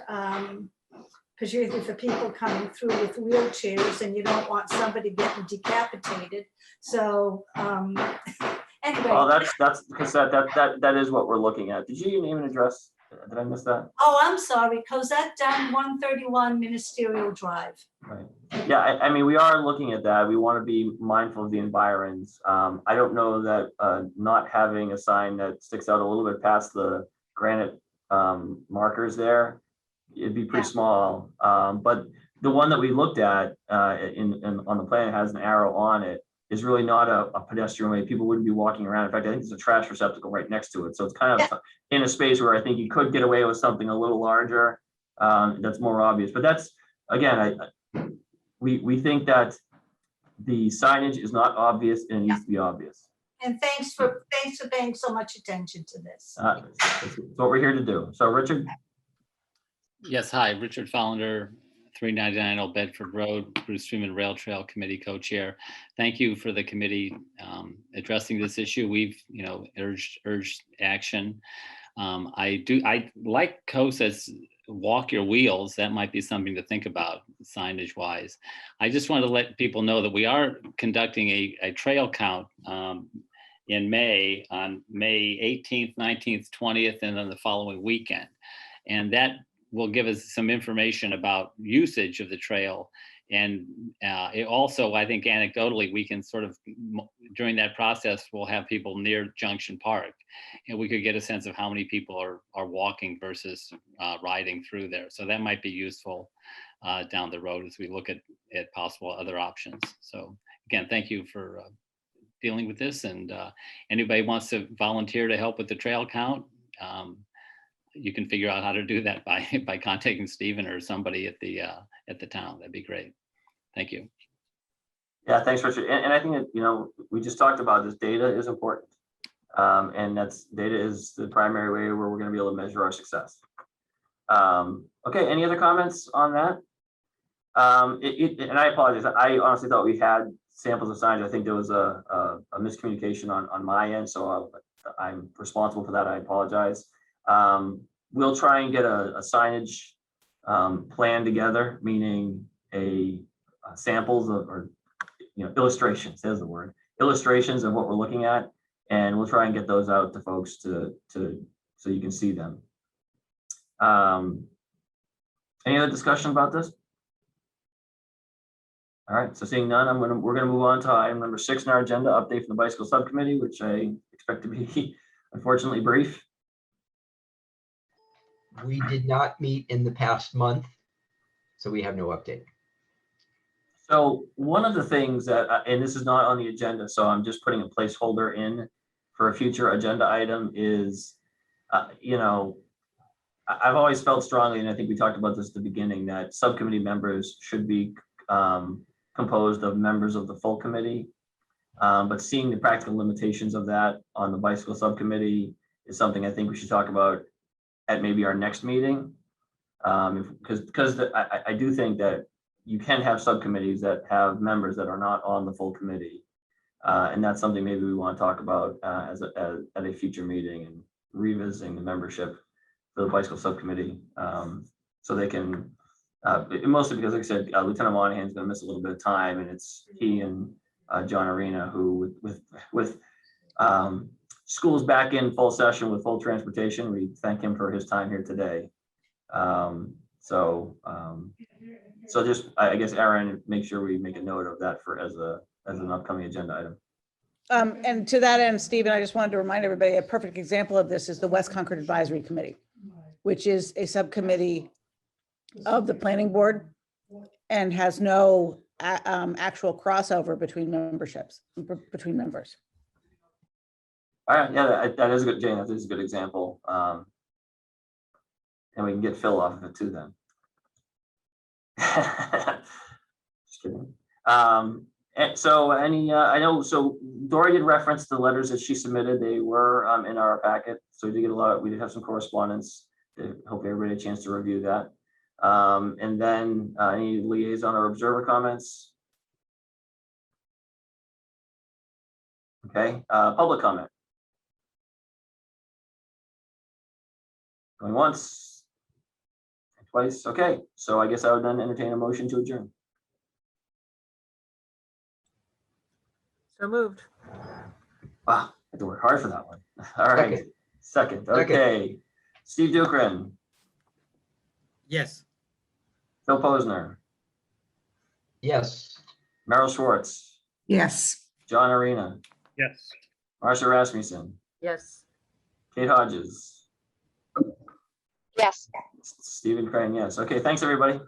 because you're looking for people coming through with wheelchairs and you don't want somebody getting decapitated. So anyway. Well, that's because that is what we're looking at. Did you even address? Did I miss that? Oh, I'm sorry. Cosette down 131 Ministerial Drive. Right. Yeah, I mean, we are looking at that. We want to be mindful of the environs. I don't know that not having a sign that sticks out a little bit past the granite markers there, it'd be pretty small. But the one that we looked at on the plan has an arrow on it, is really not a pedestrian way. People wouldn't be walking around. In fact, I think there's a trash receptacle right next to it. So it's kind of in a space where I think you could get away with something a little larger that's more obvious. But that's, again, we think that the signage is not obvious and it needs to be obvious. And thanks for paying so much attention to this. That's what we're here to do. So Richard? Yes, hi, Richard Follander, 399 Old Bedford Road, Bruce Freeman Rail Trail Committee co-chair. Thank you for the committee addressing this issue. We've, urged action. I like COSA's walk your wheels. That might be something to think about signage wise. I just want to let people know that we are conducting a trail count in May, on May 18th, 19th, 20th, and then the following weekend. And that will give us some information about usage of the trail. And it also, I think anecdotally, we can sort of, during that process, we'll have people near Junction Park, and we could get a sense of how many people are walking versus riding through there. So that might be useful down the road as we look at possible other options. So again, thank you for dealing with this. And anybody wants to volunteer to help with the trail count, you can figure out how to do that by contacting Stephen or somebody at the town. That'd be great. Thank you. Yeah, thanks, Richard. And I think that, we just talked about this. Data is important, and data is the primary way where we're going to be able to measure our success. Okay, any other comments on that? And I apologize. I honestly thought we had samples of signs. I think there was a miscommunication on my end, so I'm responsible for that. I apologize. We'll try and get a signage plan together, meaning samples or illustrations, there's the word, illustrations of what we're looking at. And we'll try and get those out to folks so you can see them. Any other discussion about this? All right, so seeing none, we're gonna move on to item number 6 in our agenda, update from the bicycle subcommittee, which I expect to be unfortunately brief. We did not meet in the past month, so we have no update. So one of the things that, and this is not on the agenda, so I'm just putting a placeholder in for a future agenda item is, I've always felt strongly, and I think we talked about this at the beginning, that subcommittee members should be composed of members of the full committee. But seeing the practical limitations of that on the bicycle subcommittee is something I think we should talk about at maybe our next meeting. Because I do think that you can have subcommittees that have members that are not on the full committee. And that's something maybe we want to talk about at a future meeting, and revisiting the membership for the bicycle subcommittee. So they can, mostly because, like I said, Lieutenant Monahan's going to miss a little bit of time, and it's he and John Arena, who with schools back in full session with full transportation, we thank him for his time here today. So just, I guess, Aaron, make sure we make a note of that as an upcoming agenda item. And to that end, Stephen, I just wanted to remind everybody, a perfect example of this is the West Concord Advisory Committee, which is a subcommittee of the planning board and has no actual crossover between memberships, between members. All right, yeah, that is a good, Jane, that is a good example. And we can get Phil off of it too then. Just kidding. And so I know, so Dory did reference the letters that she submitted. They were in our packet. So we did get we did have some correspondence. Hope everybody had a chance to review that. And then any liaison or observer comments? Okay, public comment. Going once, twice. Okay, so I guess I would then entertain a motion to adjourn. So moved. Wow, I had to work hard for that one. All right, second. Okay, Steve Dukran, Yes. Phil Posner, Yes. Meryl Schwartz, Yes. John Arena, Yes. Marcia Rasmussen, Yes. Kate Hodges, Yes. Stephen Crane. Yes. Okay, thanks everybody.